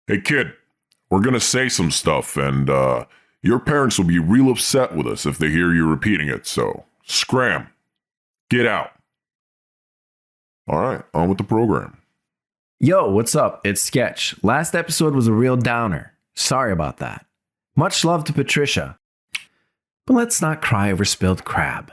Hey, kid, we're gonna say some stuff, and your parents will be real upset with us if they hear you repeating it, so scram. Get out. All right, on with the program. Yo, what's up? It's Sketch. Last episode was a real downer. Sorry about that. Much love to Patricia. But let's not cry over spilled crab.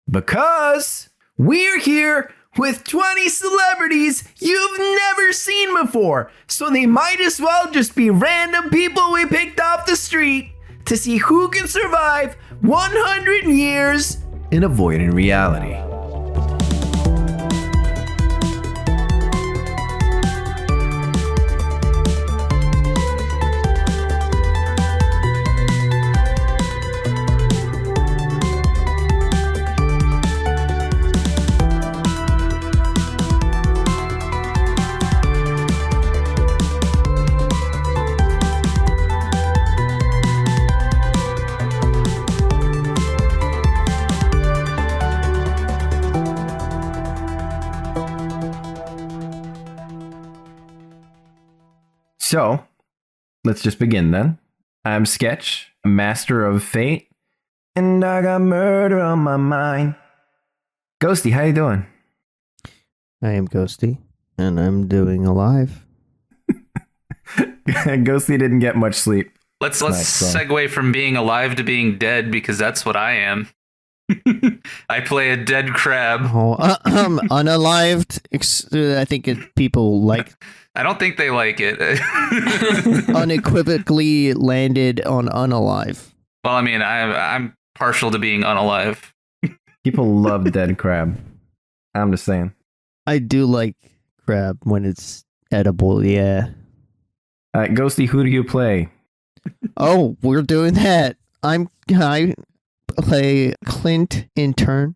Because we're here with 20 celebrities you've never seen before, so they might as well just be random people we picked off the street to see who can survive 100 years in avoiding reality. So, let's just begin then. I'm Sketch, a master of fate, and I got murder on my mind. Ghosty, how you doing? I am Ghosty, and I'm doing alive. Ghosty didn't get much sleep. Let's segue from being alive to being dead, because that's what I am. I play a dead crab. Unalived. I think people like. I don't think they like it. Unequivocally landed on unalive. Well, I mean, I'm partial to being unalive. People love dead crab. I'm just saying. I do like crab when it's edible, yeah. Ghosty, who do you play? Oh, we're doing that. I play Clint intern.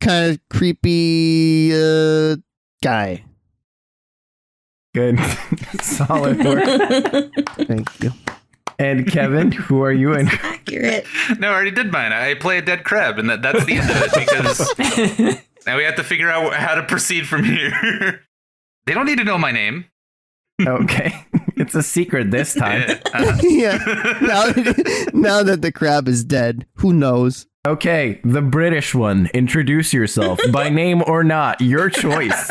Kind of creepy guy. Good. Solid work. Thank you. And Kevin, who are you in? Accurate. No, I already did mine. I play a dead crab, and that's the end of it, because now we have to figure out how to proceed from here. They don't need to know my name. Okay. It's a secret this time. Yeah. Now that the crab is dead, who knows? Okay, the British one. Introduce yourself, by name or not. Your choice.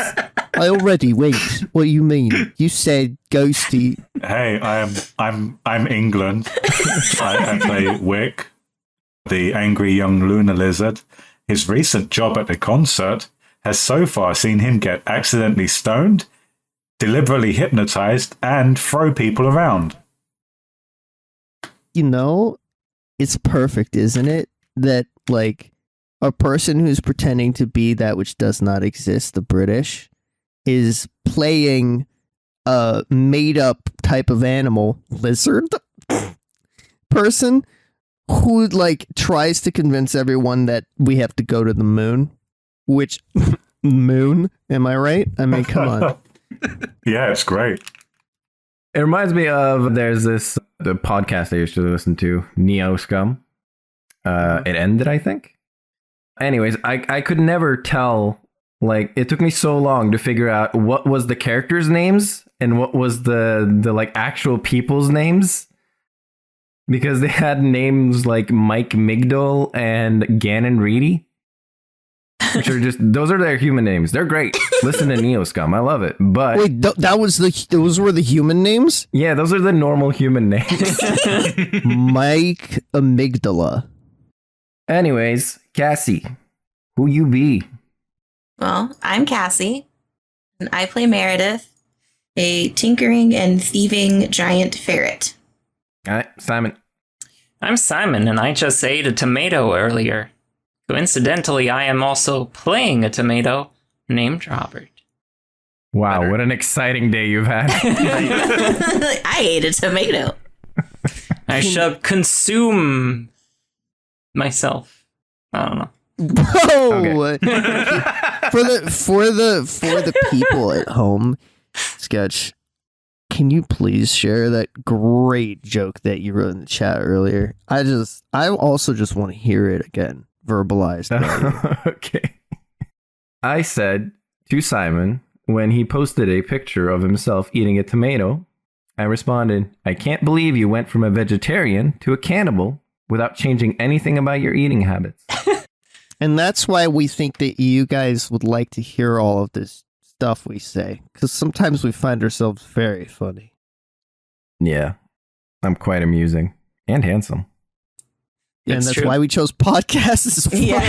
I already wait. What do you mean? You said Ghosty. Hey, I'm England. I play Wick, the angry young lunar lizard. His recent job at the concert has so far seen him get accidentally stoned, deliberately hypnotized, and throw people around. You know, it's perfect, isn't it? That, like, a person who's pretending to be that which does not exist, the British, is playing a made-up type of animal, lizard person, who, like, tries to convince everyone that we have to go to the moon. Which, moon? Am I right? I mean, come on. Yeah, it's great. It reminds me of, there's the podcast I used to listen to, Neo Scum. It ended, I think. Anyways, I could never tell, like, it took me so long to figure out what was the characters' names and what was the like actual people's names, because they had names like Mike Migdal and Gannon Reedy, which are just, those are their human names. They're great. Listen to Neo Scum, I love it. But wait, those were the human names? Yeah, those are the normal human names. Mike Amygdala. Anyways, Cassie, who you be? Well, I'm Cassie, and I play Meredith, a tinkering and thieving giant ferret. All right, Simon. I'm Simon, and I just ate a tomato earlier. Coincidentally, I am also playing a tomato named Robert. Wow, what an exciting day you've had. I ate a tomato. I shall consume myself. I don't know. Whoa! Okay. for the people at home, Sketch, can you please share that great joke that you wrote in the chat earlier? I also just want to hear it again, verbalized. Okay. I said to Simon, when he posted a picture of himself eating a tomato, I responded, I can't believe you went from a vegetarian to a cannibal without changing anything about your eating habits. And that's why we think that you guys would like to hear all of this stuff we say. Because sometimes we find ourselves very funny. Yeah, I'm quite amusing and handsome. And It's that's true. why we chose podcasts. Yeah.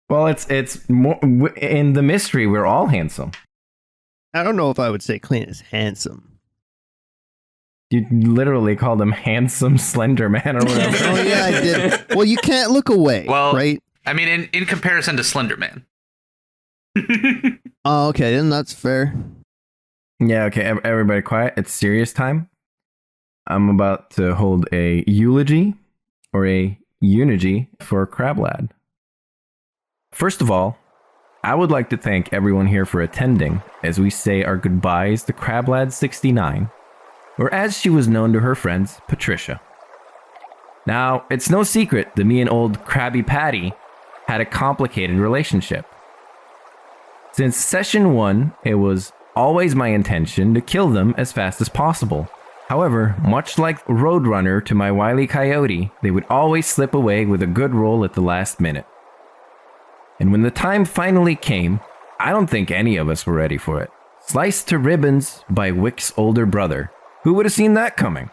Well, it's more in the mystery. We're all handsome. I don't know if I would say Clint is handsome. You literally called him handsome Slender Man or whatever. Oh, yeah, I did. Well, you can't look away, Well, right? I mean, in comparison to Slender Man. Oh, okay, then that's fair. Yeah, okay, everybody quiet. It's serious time. I'm about to hold a eulogy or a eulogy for Crab Lad. First of all, I would like to thank everyone here for attending as we say our goodbyes to Crab Lad 69, or as she was known to her friends, Patricia. Now, it's no secret that me and old Krabby Patty had a complicated relationship. Since session 1, it was always my intention to kill them as fast as possible. However, much like Roadrunner to my Wile E. Coyote, they would always slip away with a good roll at the last minute. And when the time finally came, I don't think any of us were ready for it. Sliced to ribbons by Wick's older brother. Who would have seen that coming?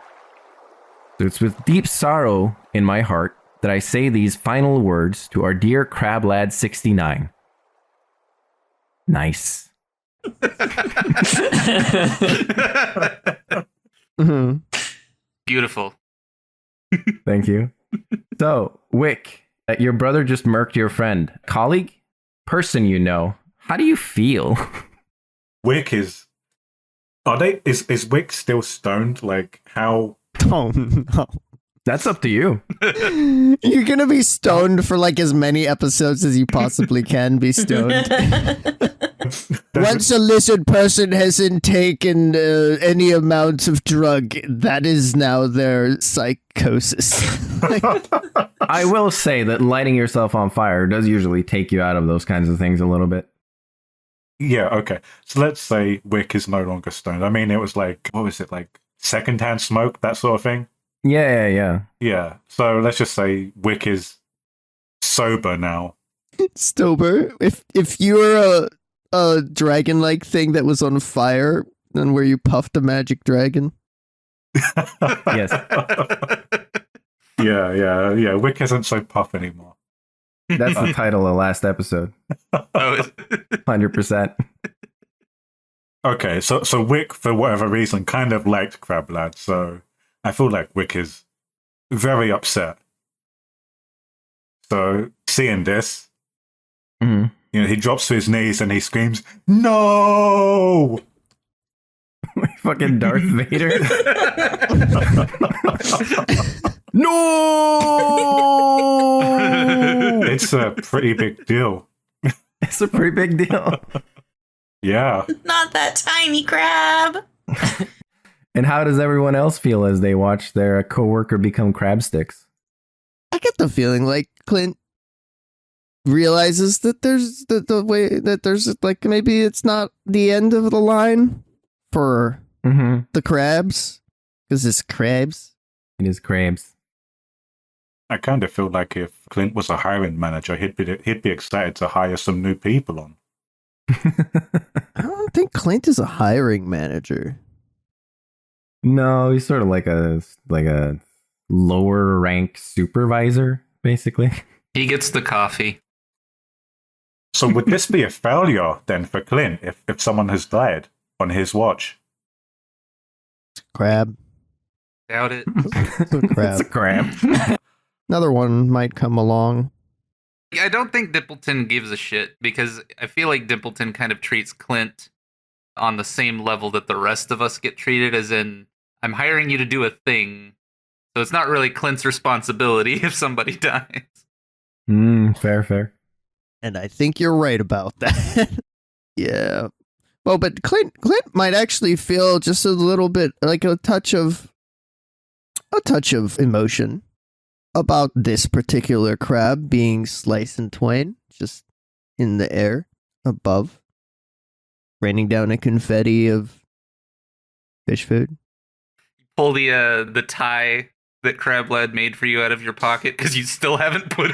So it's with deep sorrow in my heart that I say these final words to our dear Crab Lad 69. Nice. Mm-hmm. Beautiful. Thank you. So, Wick, your brother just murked your friend, colleague, person you know. How do you feel? Wick is. Is Wick still stoned? Like, how. Oh, no. That's up to you. You're going to be stoned for like as many episodes as you possibly can be stoned. Once a lizard person hasn't taken any amount of drug, that is now their psychosis. I will say that lighting yourself on fire does usually take you out of those kinds of things a little bit. Yeah, okay. So let's say Wick is no longer stoned. I mean, it was like, what was it, like secondhand smoke, that sort of thing? Yeah. Yeah. So let's just say Wick is sober now. Stober, if you were a dragon-like thing that was on fire, then were you puffed a magic dragon? Yes. Yeah. Wick isn't so puff anymore. That's the title of last episode. Oh, 100%. Okay, so Wick, for whatever reason, kind of liked Crab Lad, so I feel like Wick is very upset. So, seeing this, Mhm. you know, he drops to his knees and he screams, "No!" Fucking Darth Vader. No! It's a pretty big deal. It's a pretty big deal. Yeah. Not that tiny crab. And how does everyone else feel as they watch their coworker become crab sticks? I get the feeling like Clint realizes that there's the way that there's like maybe it's not the end of the line for Mm-hmm. the crabs because it's crabs. It is crabs. I kind of feel like if Clint was a hiring manager, he'd be excited to hire some new people on. I don't think Clint is a hiring manager. No, he's sort of like a lower rank supervisor, basically. he gets the coffee. So would this be a failure then for Clint if someone has died on his watch? Crab. Doubt it. It's a crab. It's a crab. Another one might come along. I don't think Dimpleton gives a shit because I feel like Dimpleton kind of treats Clint on the same level that the rest of us get treated, as in, I'm hiring you to do a thing. So it's not really Clint's responsibility if somebody dies. Fair. And I think you're right about that. Yeah. Well, but Clint might actually feel just a little bit like a touch of emotion about this particular crab being sliced in twain, just in the air above. raining down a confetti of fish food. Pull the tie that Crab Lad made for you out of your pocket because you still haven't put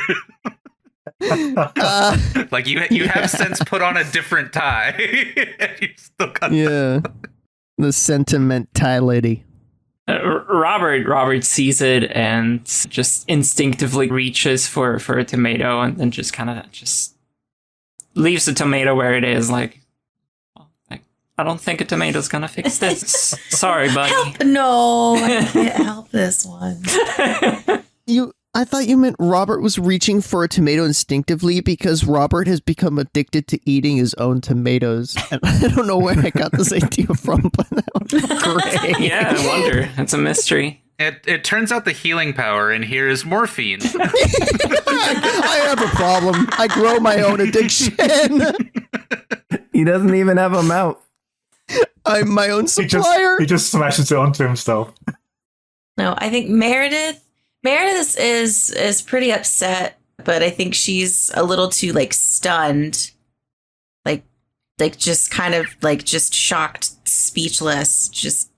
it. Like you have since put on a different tie. And you still got the sentimentality. Robert sees it and just instinctively reaches for a tomato and then just kind of just leaves the tomato where it is. Like, I don't think a tomato's gonna fix this. Sorry, buddy. No, I can't help this one. I thought you meant Robert was reaching for a tomato instinctively because Robert has become addicted to eating his own tomatoes. And I don't know where I got this idea from, but that was great. Yeah, I wonder. It's a mystery. It turns out the healing power in here is morphine. I have a problem. I grow my own addiction. He doesn't even have a mouth. I'm my own supplier. He just smashes it onto himself. No, I think Meredith is pretty upset, but I think she's a little too like stunned. Like just kind of like just shocked, speechless, just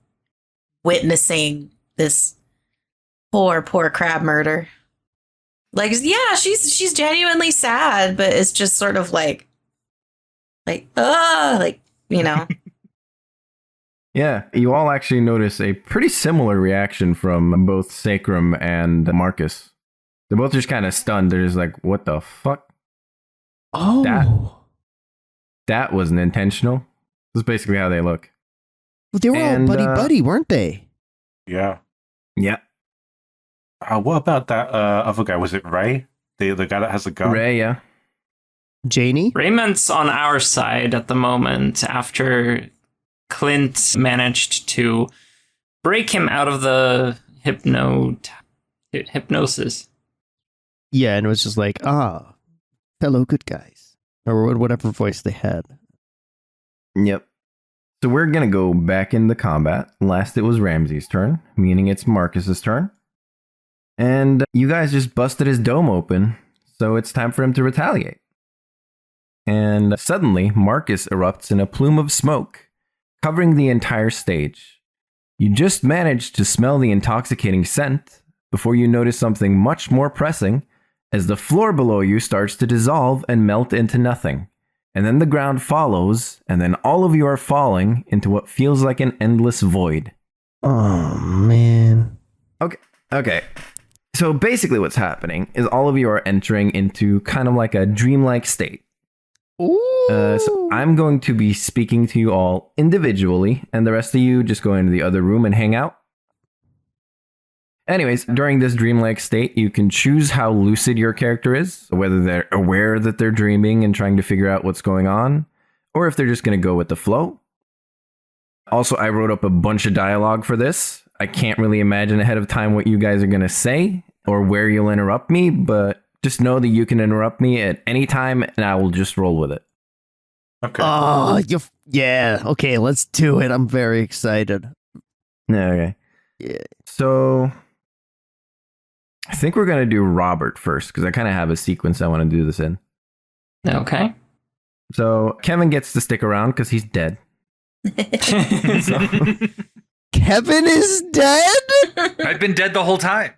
witnessing this poor crab murder. Like, yeah, she's genuinely sad, but it's just sort of like, you know. Yeah, you all actually notice a pretty similar reaction from both Sacrum and Marcus. They're both just kind of stunned. They're just like, what the fuck? Oh. That wasn't intentional. This is basically how they look. Well, they were all buddy-buddy, weren't they? Yeah. Yeah. What about that other guy? Was it Ray? The guy that has a gun? Ray, yeah. Janie? Raymond's on our side at the moment after Clint managed to break him out of the hypnosis. Yeah, and it was just like, fellow good guys. Or whatever voice they had. Yep. So we're going to go back into combat. Last it was Ramsey's turn, meaning it's Marcus's turn. And you guys just busted his dome open, so it's time for him to retaliate. And suddenly, Marcus erupts in a plume of smoke, covering the entire stage. You just managed to smell the intoxicating scent before you notice something much more pressing as the floor below you starts to dissolve and melt into nothing. And then the ground follows, and then all of you are falling into what feels like an endless void. Oh, man. Okay. So basically what's happening is all of you are entering into kind of like a dreamlike state. So I'm going to be speaking to you all individually, and the rest of you just go into the other room and hang out. Anyways, during this dreamlike state, you can choose how lucid your character is, whether they're aware that they're dreaming and trying to figure out what's going on, or if they're just going to go with the flow. Also, I wrote up a bunch of dialogue for this. I can't really imagine ahead of time what you guys are going to say or where you'll interrupt me, but just know that you can interrupt me at any time and I will just roll with it. Okay. Oh, yeah. Okay, let's do it. I'm very excited. Okay. Yeah. So I think we're going to do Robert first because I kind of have a sequence I want to do this in. Okay. So Kevin gets to stick around because he's dead. So, Kevin is dead? I've been dead the whole time.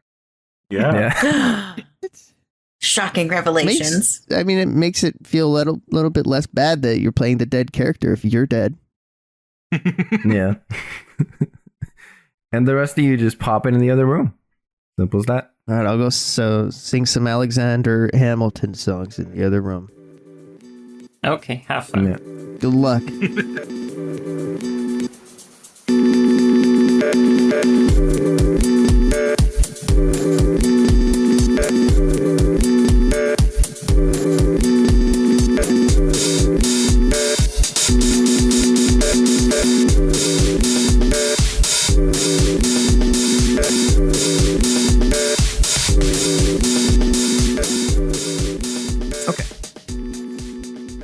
Yeah. Shocking revelations. It makes it feel a little bit less bad that you're playing the dead character if you're dead. Yeah. And the rest of you just pop into the other room. Simple as that. All right, I'll go sing some Alexander Hamilton songs in the other room. Okay, have fun. Yeah. Good luck.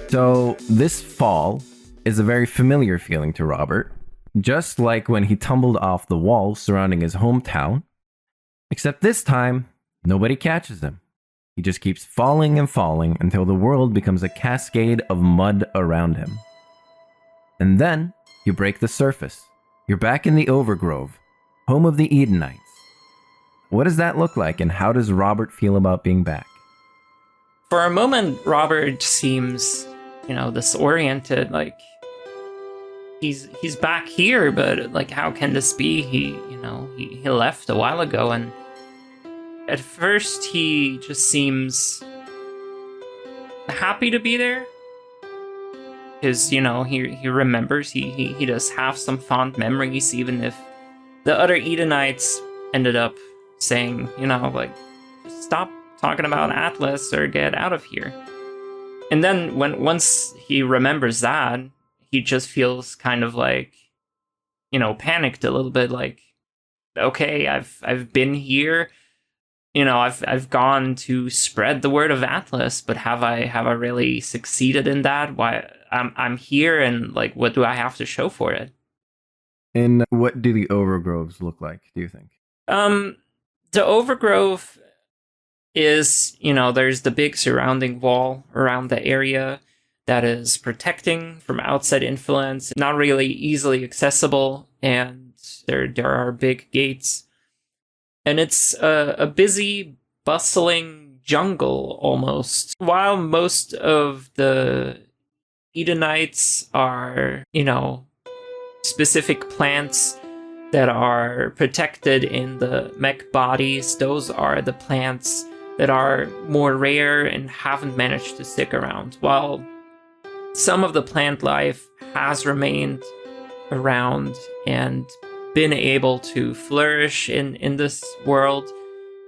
So this fall is a very familiar feeling to Robert, just like when he tumbled off the walls surrounding his hometown, except this time, nobody catches him. He just keeps falling and falling until the world becomes a cascade of mud around him. And then you break the surface. You're back in the Overgrove, home of the Edenites. What does that look like, and how does Robert feel about being back? For a moment, Robert seems, disoriented. Like he's back here, but like, how can this be? He left a while ago, and at first he just seems happy to be there. Because, he remembers, he does have some fond memories, even if the other Edenites ended up saying, just stop talking about Atlas or get out of here. And then once he remembers that, he just feels kind of like, panicked a little bit, like, okay, I've been here, I've gone to spread the word of Atlas, but have I really succeeded in that? Why I'm here, and like, what do I have to show for it? And what do the Overgroves look like, do you think? The Overgrove is, there's the big surrounding wall around the area that is protecting from outside influence, not really easily accessible, and there are big gates. And it's a busy, bustling jungle almost. While most of the Edenites are, specific plants that are protected in the mech bodies, those are the plants that are more rare and haven't managed to stick around. While some of the plant life has remained around and been able to flourish in this world,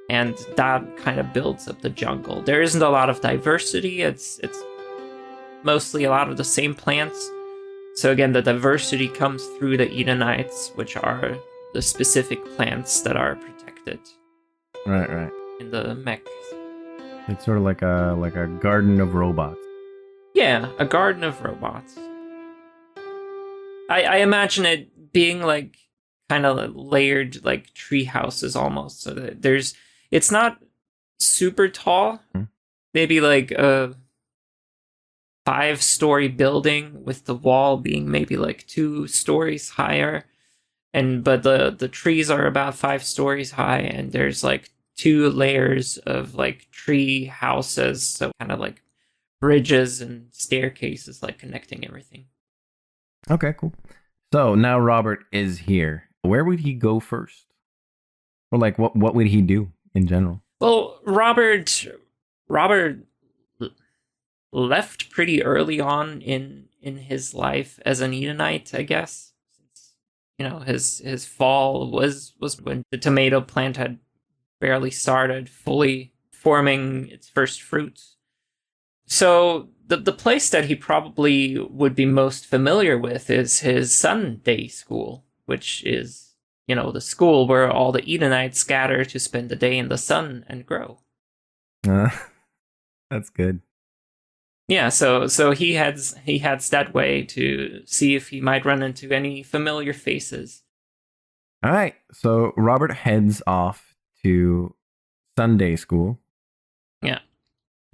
and that kind of builds up the jungle. There isn't a lot of diversity. It's mostly a lot of the same plants. So again, the diversity comes through the Edenites, which are the specific plants that are protected. Right. In the mech. It's sort of like a garden of robots. Yeah, a garden of robots. I imagine it being like kind of layered, like tree houses almost. So that it's not super tall. Maybe like a 5-story building with the wall being maybe like 2 stories higher, but the trees are about 5 stories high, and there's like 2 layers of like tree houses, so kind of like bridges and staircases like connecting everything. Okay, cool. So now Robert is here. Where would he go first? Or like what would he do in general? Well, Robert left pretty early on in his life as an Edenite, I guess. His fall was when the tomato plant had barely started fully forming its first fruits. So the place that he probably would be most familiar with is his Sunday school, which is, the school where all the Edenites gather to spend the day in the sun and grow. That's good. Yeah, so he heads that way to see if he might run into any familiar faces. All right, so Robert heads off to Sunday school. Yeah.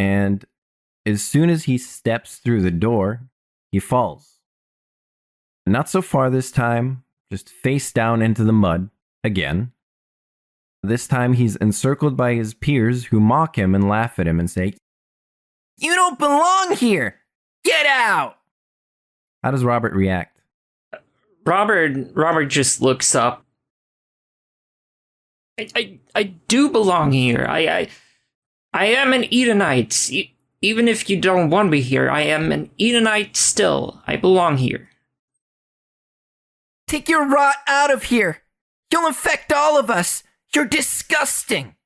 And as soon as he steps through the door, he falls. Not so far this time, just face down into the mud again. This time he's encircled by his peers who mock him and laugh at him and say, "You don't belong here! Get out!" How does Robert react? Robert just looks up. I do belong here. I am an Edenite. Even if you don't want me here, I am an Edenite still. I belong here. Take your rot out of here. You'll infect all of us. You're disgusting.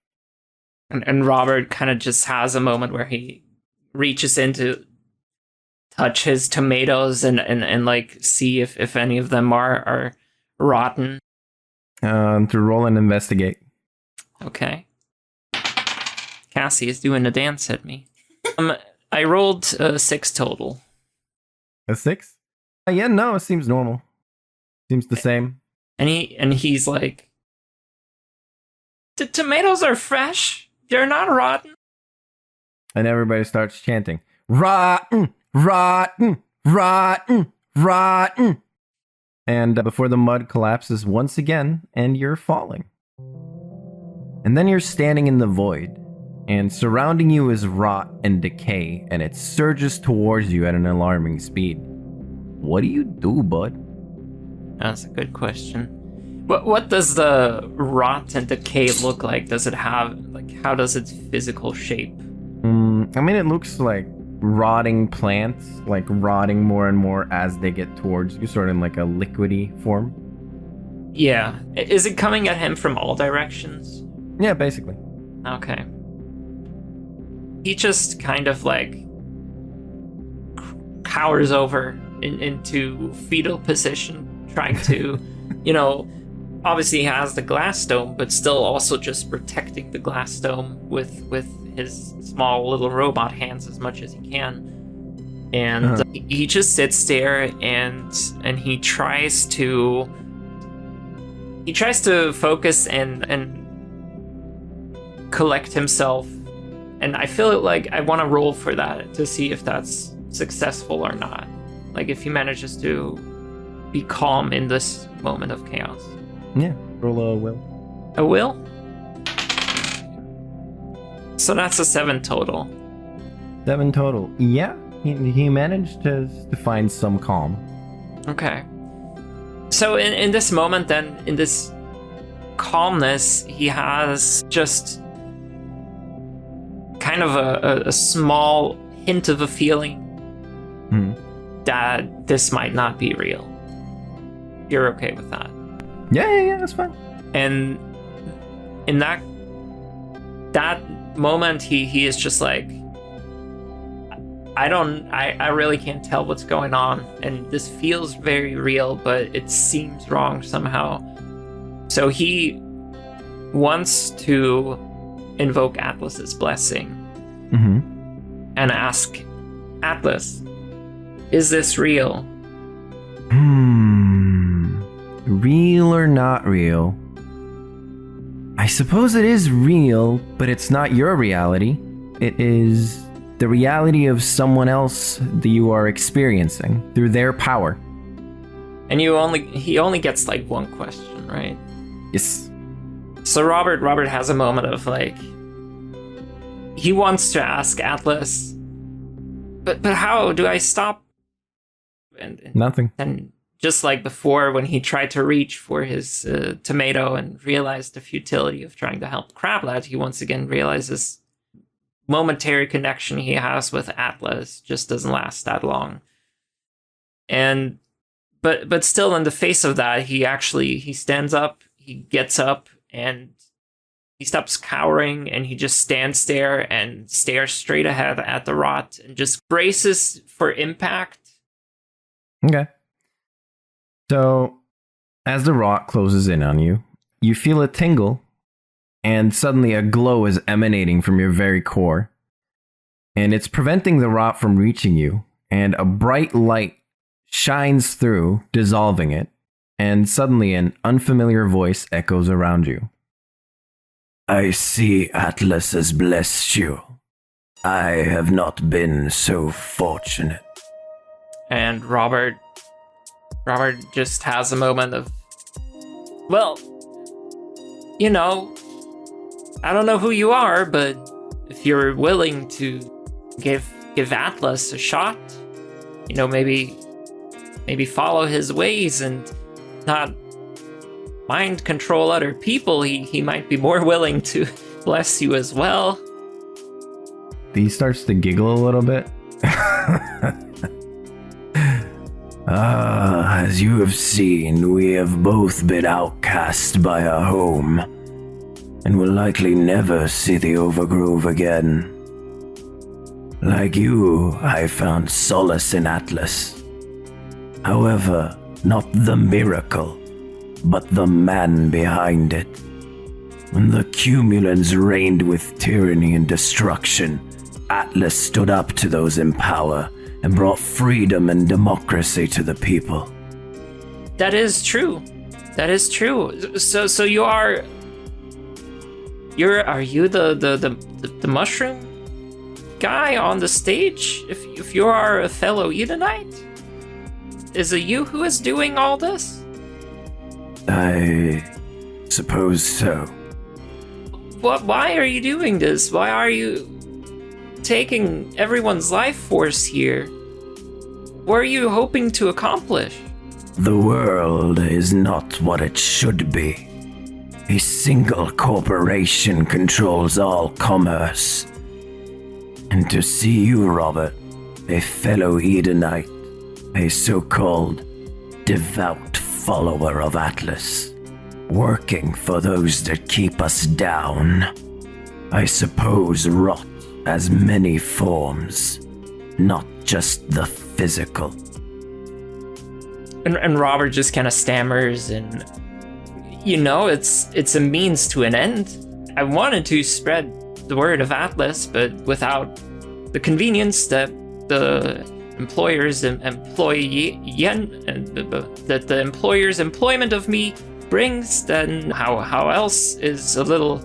And Robert kind of just has a moment where he reaches in to touch his tomatoes and like see if any of them are rotten. To roll and investigate. Okay. Cassie is doing a dance at me. I rolled 6 total. A 6? Yeah, no, it seems normal. Seems the same. And he's like, "The tomatoes are fresh. They're not rotten." And everybody starts chanting, "Rotten, rotten, rotten, Rotten! And before the mud collapses once again, and you're falling. And then you're standing in the void, and surrounding you is rot and decay, and it surges towards you at an alarming speed. What do you do, bud? That's a good question. What does the rot and decay look like? Does it have, like, how does its physical shape? I mean, it looks like rotting plants, like rotting more and more as they get towards you, sort of in like a liquidy form. Yeah. Is it coming at him from all directions? Yeah, basically. Okay. He just kind of like cowers over into fetal position, trying to, obviously he has the glass dome, but still also just protecting the glass dome with his small little robot hands as much as he can. And he just sits there and he tries to focus and collect himself. And I feel like I want to roll for that to see if that's successful or not. Like if he manages to be calm in this moment of chaos. Yeah, roll a will. A will? So that's a 7 total. 7 total. Yeah, he managed to find some calm. Okay. So in this moment then, in this calmness, he has just kind of a small hint of a feeling that this might not be real. You're okay with that? Yeah, that's fine. And in that moment, he is just like, I really can't tell what's going on, and this feels very real, but it seems wrong somehow. So he wants to invoke Atlas's blessing and ask, Atlas, is this real? Real or not real? I suppose it is real, but it's not your reality. It is the reality of someone else that you are experiencing through their power. And he only gets like one question, right? Yes. So Robert has a moment of like, he wants to ask Atlas, but how do I stop? And Nothing. And just like before, when he tried to reach for his tomato and realized the futility of trying to help Crablat, he once again realizes momentary connection he has with Atlas just doesn't last that long. And but still, in the face of that, he stands up, he gets up, and he stops cowering, and he just stands there and stares straight ahead at the rot and just braces for impact. Okay. So, as the rot closes in on you, you feel a tingle, and suddenly a glow is emanating from your very core. And it's preventing the rot from reaching you, and a bright light shines through, dissolving it, and suddenly an unfamiliar voice echoes around you. I see Atlas has blessed you. I have not been so fortunate. And Robert just has a moment of, well, I don't know who you are, but if you're willing to give Atlas a shot, maybe follow his ways and not mind control other people, he might be more willing to bless you as well. He starts to giggle a little bit. As you have seen, we have both been outcast by our home, and will likely never see the Overgrove again. Like you, I found solace in Atlas. However, not the miracle, but the man behind it. When the Cumulans reigned with tyranny and destruction, Atlas stood up to those in power and brought freedom and democracy to the people. That is true. That is true. So you are you the mushroom guy on the stage? If you are a fellow Edenite? is it you who is doing all this? I suppose so. Why are you doing this? Why are you taking everyone's life force here? What are you hoping to accomplish? The world is not what it should be. A single corporation controls all commerce. And to see you, Robert, a fellow Edenite, a so-called devout follower of Atlas, working for those that keep us down, I suppose rot has many forms, not just the physical. And Robert just kind of stammers, and it's a means to an end. I wanted to spread the word of Atlas, but without the convenience that the employer's employment of me brings, then how else is a little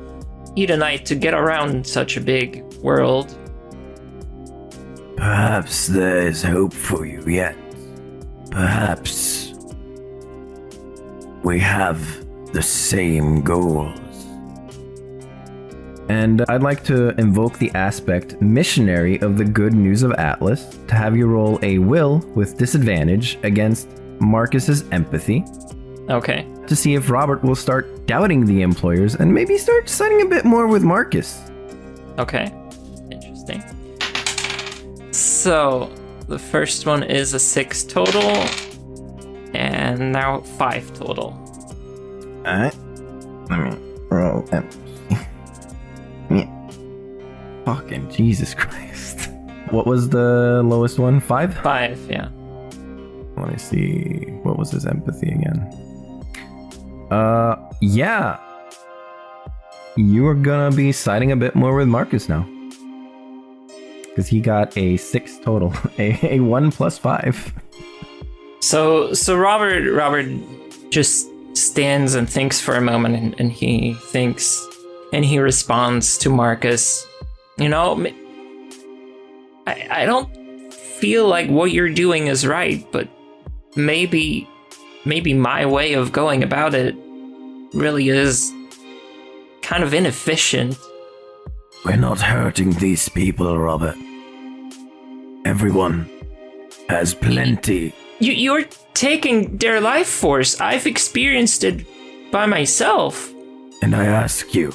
Edenite to get around such a big world? Perhaps there is hope for you yet. Perhaps we have the same goals. And I'd like to invoke the aspect missionary of the good news of Atlas to have you roll a will with disadvantage against Marcus's empathy Okay. to see if Robert will start doubting the employers and maybe start siding a bit more with Marcus. Okay. Interesting. So, the first one is a 6 total, and now 5 total. Alright. Let me roll empathy. Yeah. Fucking Jesus Christ. What was the lowest one? 5? 5, yeah. Let me see. What was his empathy again? Yeah. You are gonna be siding a bit more with Marcus now. Because he got a 6 total. A 1 plus 5. So Robert just stands and thinks for a moment, and he thinks, and he responds to Marcus, I don't feel like what you're doing is right, but maybe my way of going about it really is kind of inefficient. We're not hurting these people, Robert. Everyone has plenty. You're taking their life force. I've experienced it by myself. And I ask you,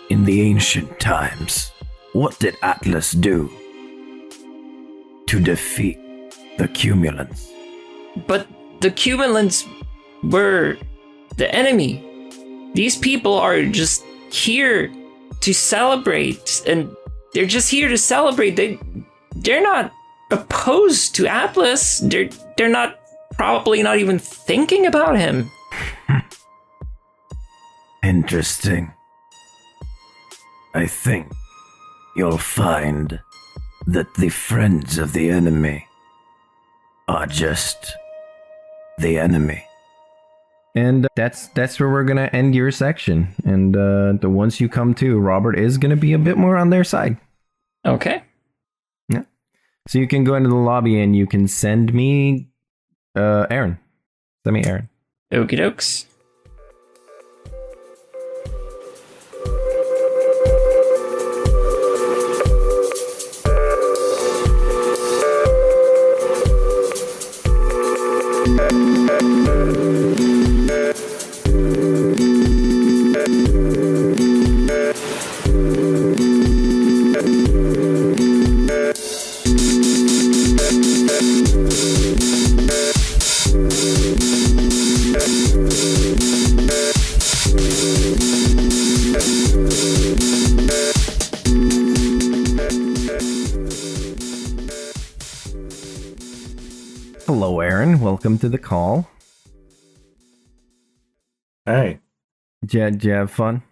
in the ancient times, what did Atlas do to defeat the Cumulants? But the Cumulants were the enemy. These people are just here to celebrate, and they're just here to celebrate. They're not opposed to Atlas. They're not probably not even thinking about him. Interesting. I think you'll find that the friends of the enemy are just the enemy. And that's where we're gonna end your section. And the once you come to, Robert is gonna be a bit more on their side. Okay. Yeah. So you can go into the lobby and you can send me Aaron. Send me Aaron. Okie dokes. Hello, Aaron. Welcome to the call. Hey, Did you have fun?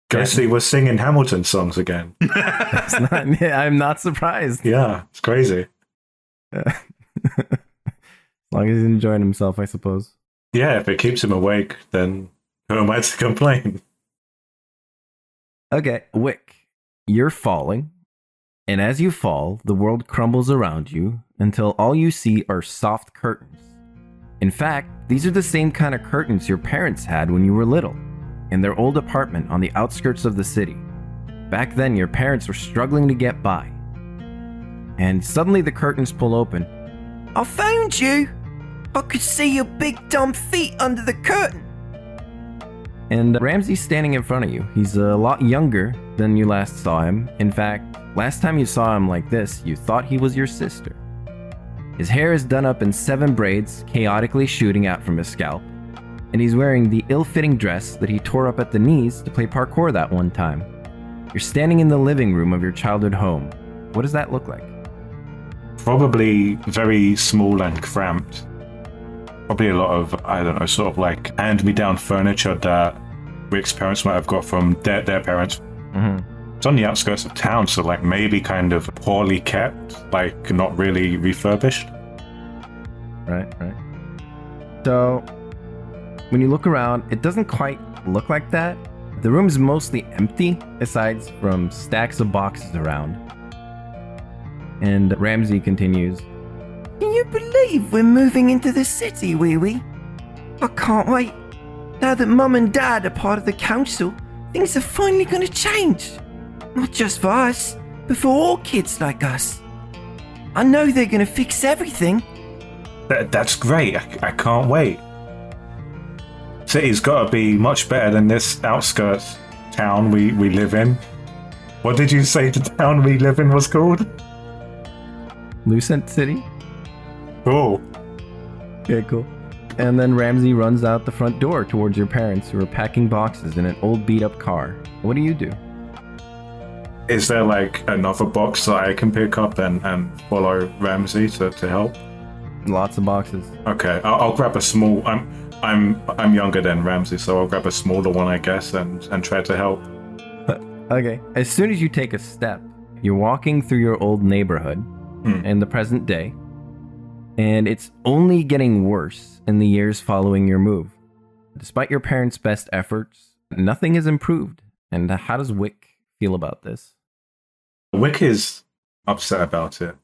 guess he was singing Hamilton songs again. It's not, I'm not surprised. Yeah, it's crazy. As long as he's enjoying himself, I suppose. Yeah, if it keeps him awake, then who am I to complain? Okay, Wick, you're falling. And as you fall, the world crumbles around you, until all you see are soft curtains. In fact, these are the same kind of curtains your parents had when you were little, in their old apartment on the outskirts of the city. Back then, your parents were struggling to get by. And suddenly the curtains pull open. I found you. I could see your big dumb feet under the curtain. And Ramsey's standing in front of you. He's a lot younger than you last saw him. In fact, last time you saw him like this, you thought he was your sister. His hair is done up in 7 braids, chaotically shooting out from his scalp. And he's wearing the ill-fitting dress that he tore up at the knees to play parkour that one time. You're standing in the living room of your childhood home. What does that look like? Probably very small and cramped. Probably a lot of, I don't know, sort of like hand-me-down furniture that Rick's parents might have got from their parents. Mm-hmm. It's on the outskirts of town, so like maybe kind of poorly kept, like not really refurbished. Right. So, when you look around, it doesn't quite look like that. The room's mostly empty, aside from stacks of boxes around. And Ramsey continues, Can you believe we're moving into the city, Wee Wee? I can't wait. Now that Mum and Dad are part of the council, things are finally going to change. Not just for us, but for all kids like us. I know they're going to fix everything. That's great. I can't wait. City's got to be much better than this outskirts town we live in. What did you say the town we live in was called? Lucent City? Cool. Okay, cool. And then Ramsey runs out the front door towards your parents, who are packing boxes in an old beat-up car. What do you do? Is there like another box that I can pick up and follow Ramsey to help? Lots of boxes. Okay, I'll grab a small. I'm younger than Ramsey, so I'll grab a smaller one, I guess, and try to help. Okay. As soon as you take a step, you're walking through your old neighborhood in the present day, and it's only getting worse in the years following your move. Despite your parents' best efforts, nothing has improved. And how does Wick feel about this? Wick is upset about it.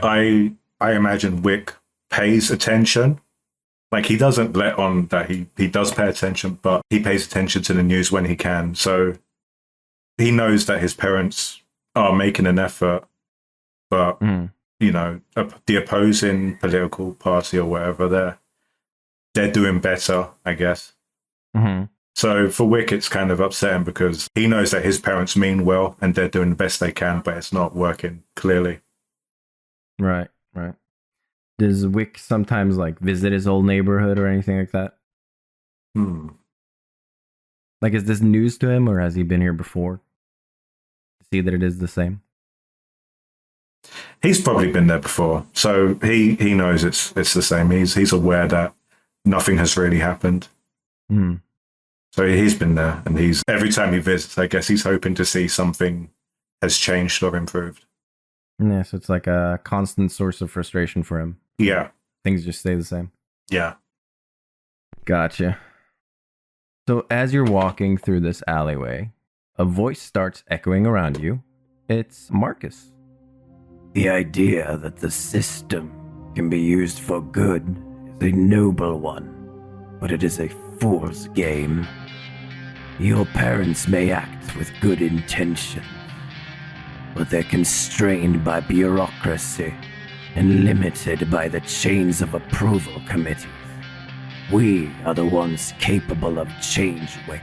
I imagine Wick pays attention. Like, he doesn't let on that he does pay attention, but he pays attention to the news when he can. So he knows that his parents are making an effort, but, you know, the opposing political party or whatever, they're doing better, I guess. Mm-hmm. So for Wick, it's kind of upsetting because he knows that his parents mean well and they're doing the best they can, but it's not working, clearly. Right. Does Wick sometimes, like, visit his old neighborhood or anything like that? Like, is this news to him, or has he been here before? To see that it is the same? He's probably been there before, so he knows it's the same. He's aware that nothing has really happened. So he's been there, and every time he visits, I guess he's hoping to see something has changed or improved. Yeah, so it's like a constant source of frustration for him. Yeah. Things just stay the same. Yeah. Gotcha. So as you're walking through this alleyway, a voice starts echoing around you. It's Marcus. The idea that the system can be used for good is a noble one, but it is a fool's game. Your parents may act with good intentions, but they're constrained by bureaucracy and limited by the chains of approval committees. We are the ones capable of change, Wick.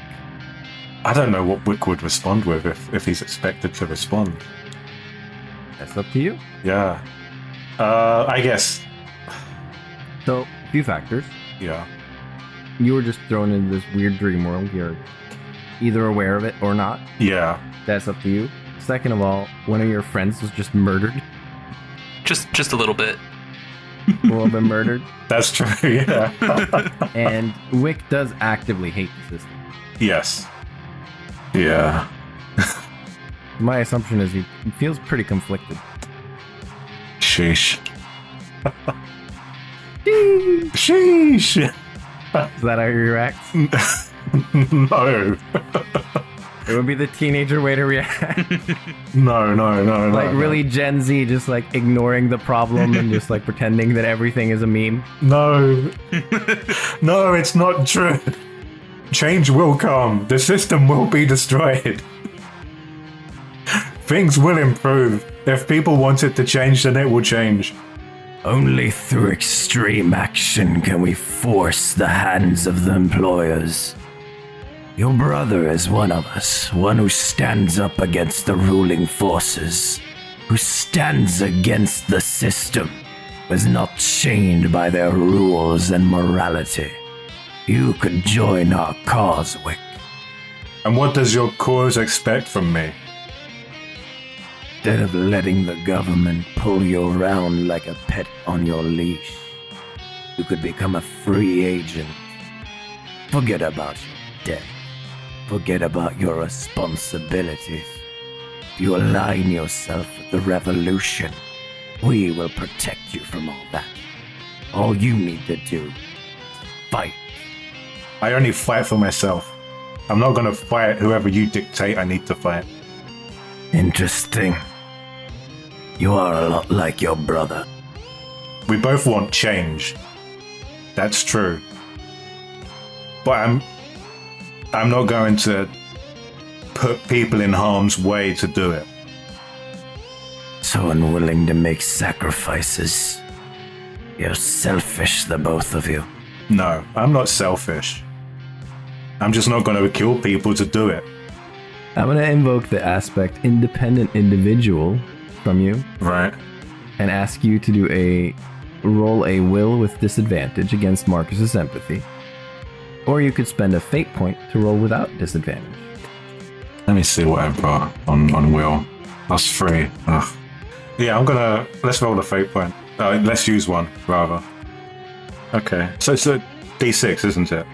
I don't know what Wick would respond with if he's expected to respond. That's up to you. Yeah. I guess. So, a few factors. Yeah. You were just thrown into this weird dream world. You're either aware of it or not. Yeah. That's up to you. Second of all, one of your friends was just murdered. Just a little bit. Will have been murdered. That's true, yeah. And Wick does actively hate the system. Yes. Yeah. My assumption is he feels pretty conflicted. Sheesh. Sheesh. Is that how you react? No. It would be the teenager way to react. No. Like really Gen Z, just like ignoring the problem and just like pretending that everything is a meme. No. No, it's not true. Change will come. The system will be destroyed. Things will improve. If people want it to change, then it will change. Only through extreme action can we force the hands of the employers. Your brother is one of us, one who stands up against the ruling forces, who stands against the system, is not chained by their rules and morality. You could join our cause, Wick. And what does your cause expect from me? Instead of letting the government pull you around like a pet on your leash, you could become a free agent. Forget about your debt. Forget about your responsibilities. If you align yourself with the revolution, we will protect you from all that. All you need to do is fight. I only fight for myself. I'm not going to fight whoever you dictate I need to fight. Interesting. You are a lot like your brother. We both want change. That's true. But I'm not going to put people in harm's way to do it. So unwilling to make sacrifices. You're selfish, the both of you. No, I'm not selfish. I'm just not going to kill people to do it. I'm going to invoke the aspect independent individual from you. Right. And ask you to do roll a will with disadvantage against Marcus's empathy. Or you could spend a fate point to roll without disadvantage. Let me see what I've got on will. +3. Ugh. Yeah, let's roll the fate point. Let's use one, rather. Okay. So it's a D6, isn't it?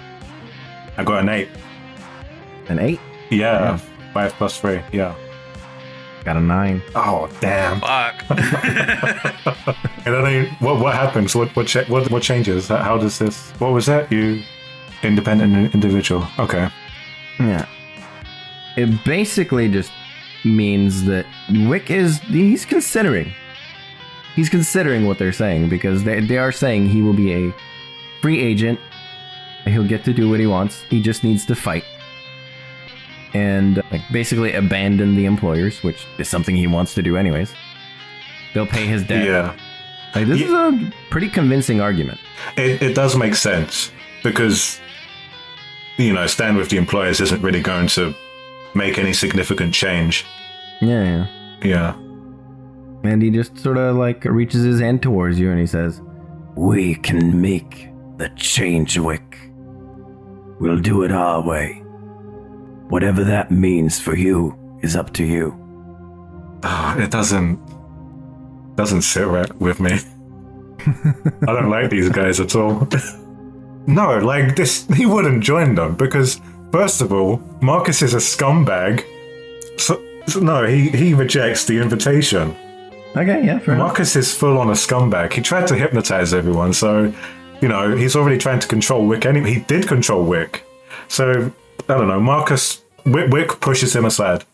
I got an 8. An 8? Yeah. 5 + 3, yeah. Got a 9. Oh, damn. Fuck. And then what happens? What changes? How does this... What was that? You... Independent individual. Okay. Yeah. It basically just means that Wick he's considering what they're saying, because they are saying he will be a free agent. He'll get to do what he wants. He just needs to fight. And basically abandon the employers, which is something he wants to do anyways. They'll pay his debt. Yeah. This is a pretty convincing argument. It does make sense, because, stand with the employers isn't really going to make any significant change. Yeah. And he just sort of reaches his hand towards you and he says, We can make the change, Wick. We'll do it our way. Whatever that means for you is up to you. It doesn't sit right with me. I don't like these guys at all. No, he wouldn't join them because, first of all, Marcus is a scumbag. So no, he rejects the invitation. Okay, yeah, fair enough. Marcus is full on a scumbag. He tried to hypnotize everyone, so, he's already trying to control Wick anyway. He did control Wick. So, I don't know, Wick pushes him aside.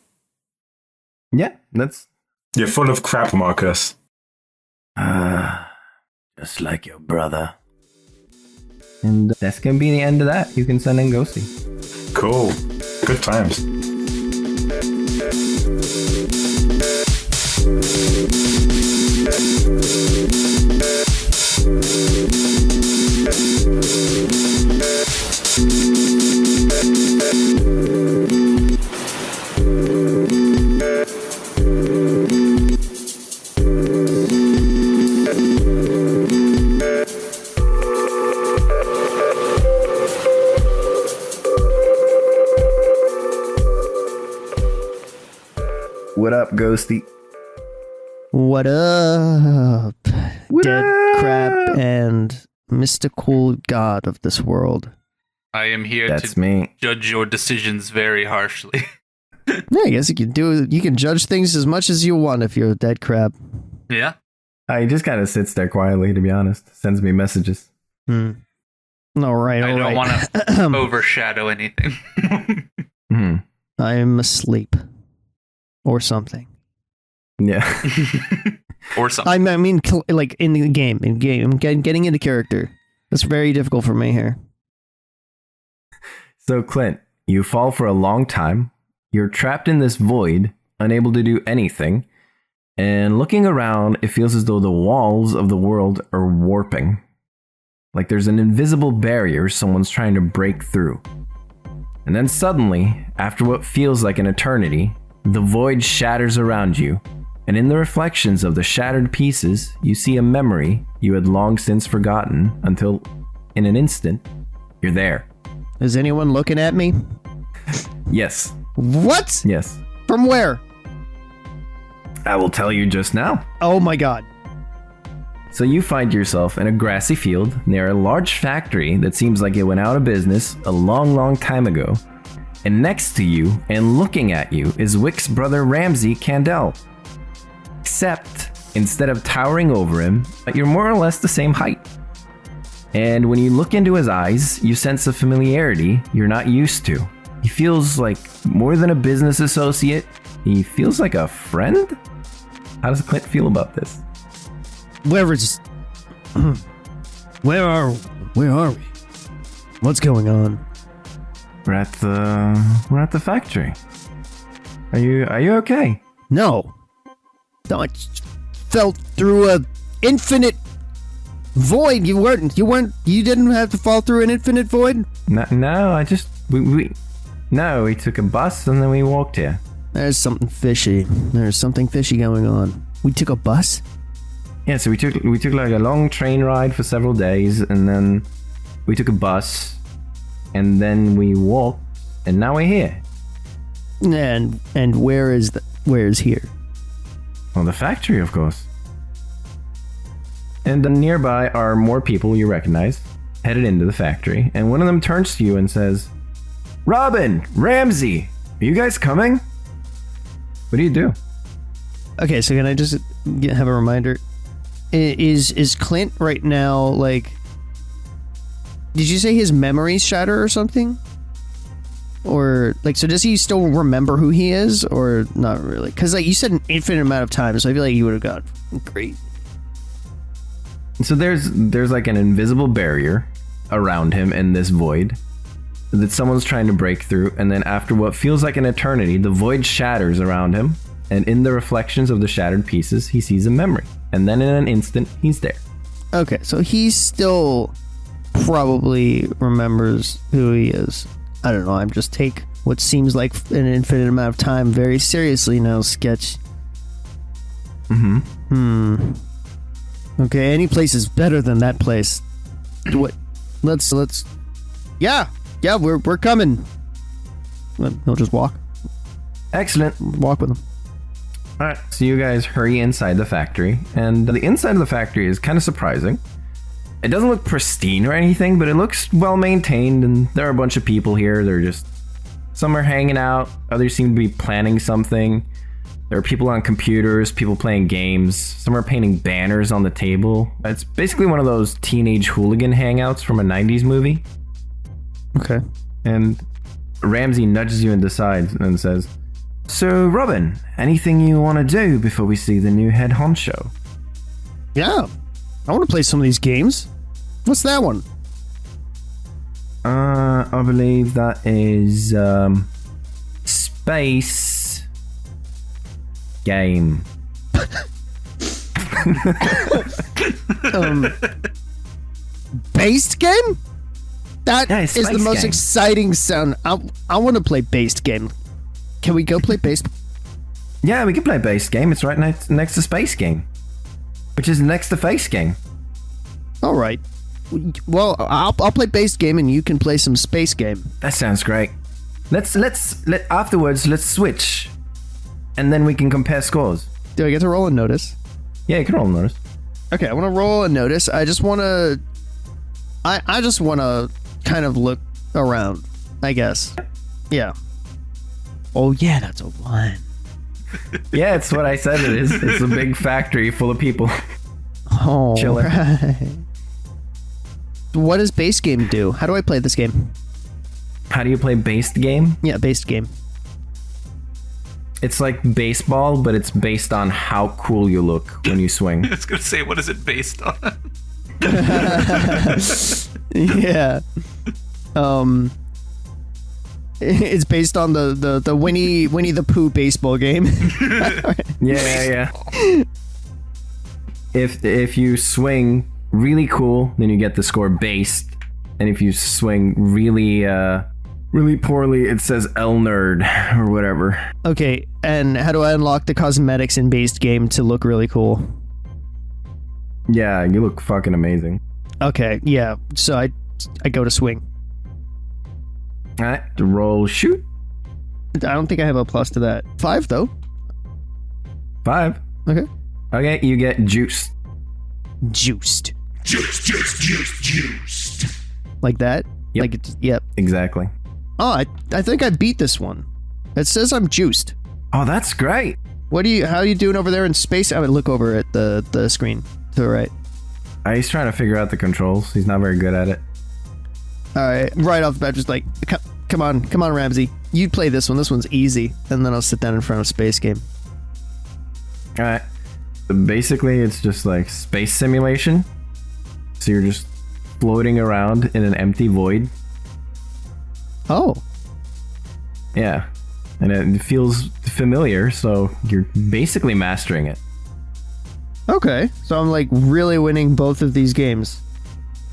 Yeah, You're full of crap, Marcus. Just like your brother. And that's gonna be the end of that. You can send in Ghosty. Cool. Good times. What up, Ghosty? What up? What Dead up? crab and mystical god of this world. I am here That's to me. judge your decisions very harshly. Yeah, I guess you can judge things as much as you want if you're a dead crab. Yeah. He just kind of sits there quietly, to be honest. Sends me messages. All right, I all don't right. want to overshadow anything. I'm asleep. Or something. Yeah. Or something. I mean, like in the game. I'm getting into character. That's very difficult for me here. So, Clint, you fall for a long time. You're trapped in this void, unable to do anything. And looking around, it feels as though the walls of the world are warping. Like there's an invisible barrier someone's trying to break through. And then suddenly, after what feels like an eternity, the void shatters around you. And in the reflections of the shattered pieces, you see a memory you had long since forgotten until, in an instant, you're there. Is anyone looking at me? Yes. What? Yes. From where? I will tell you just now. Oh my god. So you find yourself in a grassy field near a large factory that seems like it went out of business a long time ago. And next to you and looking at you is Wick's brother Ramsey Candell. Except, instead of towering over him, you're more or less the same height. And when you look into his eyes, you sense a familiarity you're not used to. He feels like more than a business associate. He feels like a friend? How does Clint feel about this? Where are we? What's going on? We're at the factory. Are you okay? No. No, I just fell through a infinite void. You didn't have to fall through an infinite void? No, we took a bus and then we walked here. There's something fishy. There's something fishy going on. We took a bus? Yeah, so we took like a long train ride for several days, and then we took a bus, and then we walked, and now we're here. And where is here? Well, the factory, of course. And nearby are more people you recognize, headed into the factory, and one of them turns to you and says, "Robin, Ramsey, are you guys coming?" What do you do? Okay, so can I just have a reminder? Is Clint right now, like... Did you say his memories shatter or something? Or, like, so does he still remember who he is? Or not really? Because, like, you said an infinite amount of time, so I feel like you would have got great. So there's like an invisible barrier around him in this void that someone's trying to break through, and then after what feels like an eternity, the void shatters around him, and in the reflections of the shattered pieces, he sees a memory. And then in an instant, he's there. Okay, so he still probably remembers who he is. I don't know, I'm just take what seems like an infinite amount of time very seriously now, Sketch. Okay, any place is better than that place. What? Let's. Yeah, we're coming. He'll just walk. Excellent. Walk with him. All right, so you guys hurry inside the factory, and the inside of the factory is kind of surprising. It doesn't look pristine or anything, but it looks well maintained, and there are a bunch of people here. They're just, some are hanging out, others seem to be planning something. There are people on computers, people playing games, some are painting banners on the table. It's basically one of those teenage hooligan hangouts from a 90s movie. Okay. And Ramsey nudges you into the side and says, "So, Robin, anything you want to do before we see the new head honcho?" Yeah, I want to play some of these games. What's that one? I believe that is Space Game. Based game? That Yeah, is the space most game. exciting sound. I want to play based game. Can we go play based? Yeah, we can play Base Game. It's right next to Space Game, which is next to Face Game. All right. Well, I'll play based game and you can play some space game. That sounds great. Afterwards, let's switch, and then we can compare scores. Do I get to roll a notice? Yeah, you can roll a notice. Okay, I want to roll a notice. I just want to... I just want to kind of look around, I guess. Yeah. Oh, yeah, that's a 1. Yeah, it's what I said it is. It's a big factory full of people. Oh, Chiller. right. What does base game do? How do I play this game? How do you play based game? Yeah, based game. It's like baseball, but it's based on how cool you look when you swing. I was gonna say, what is it based on? Yeah. It's based on the Winnie the Pooh baseball game. Yeah. If you swing really cool, then you get the score based, and if you swing really poorly, it says L nerd or whatever. Okay, and how do I unlock the cosmetics in based game to look really cool? Yeah, you look fucking amazing. Okay, yeah. So I go to swing. All right, to roll shoot. I don't think I have a plus to that. 5 though. 5. Okay. Okay, you get juiced. Juiced. Juiced. Like that? Yep. Like it's, yep. Exactly. Oh, I think I beat this one. It says I'm juiced. Oh, that's great. How are you doing over there in space? I would look over at the screen to the right. He's trying to figure out the controls. He's not very good at it. All right, right off the bat, just like, come on, Ramsey. You play this one. This one's easy. And then I'll sit down in front of Space Game. All right. Basically, it's just like space simulation. So you're just floating around in an empty void. Oh. Yeah. And it feels familiar, so you're basically mastering it. Okay. So I'm like really winning both of these games.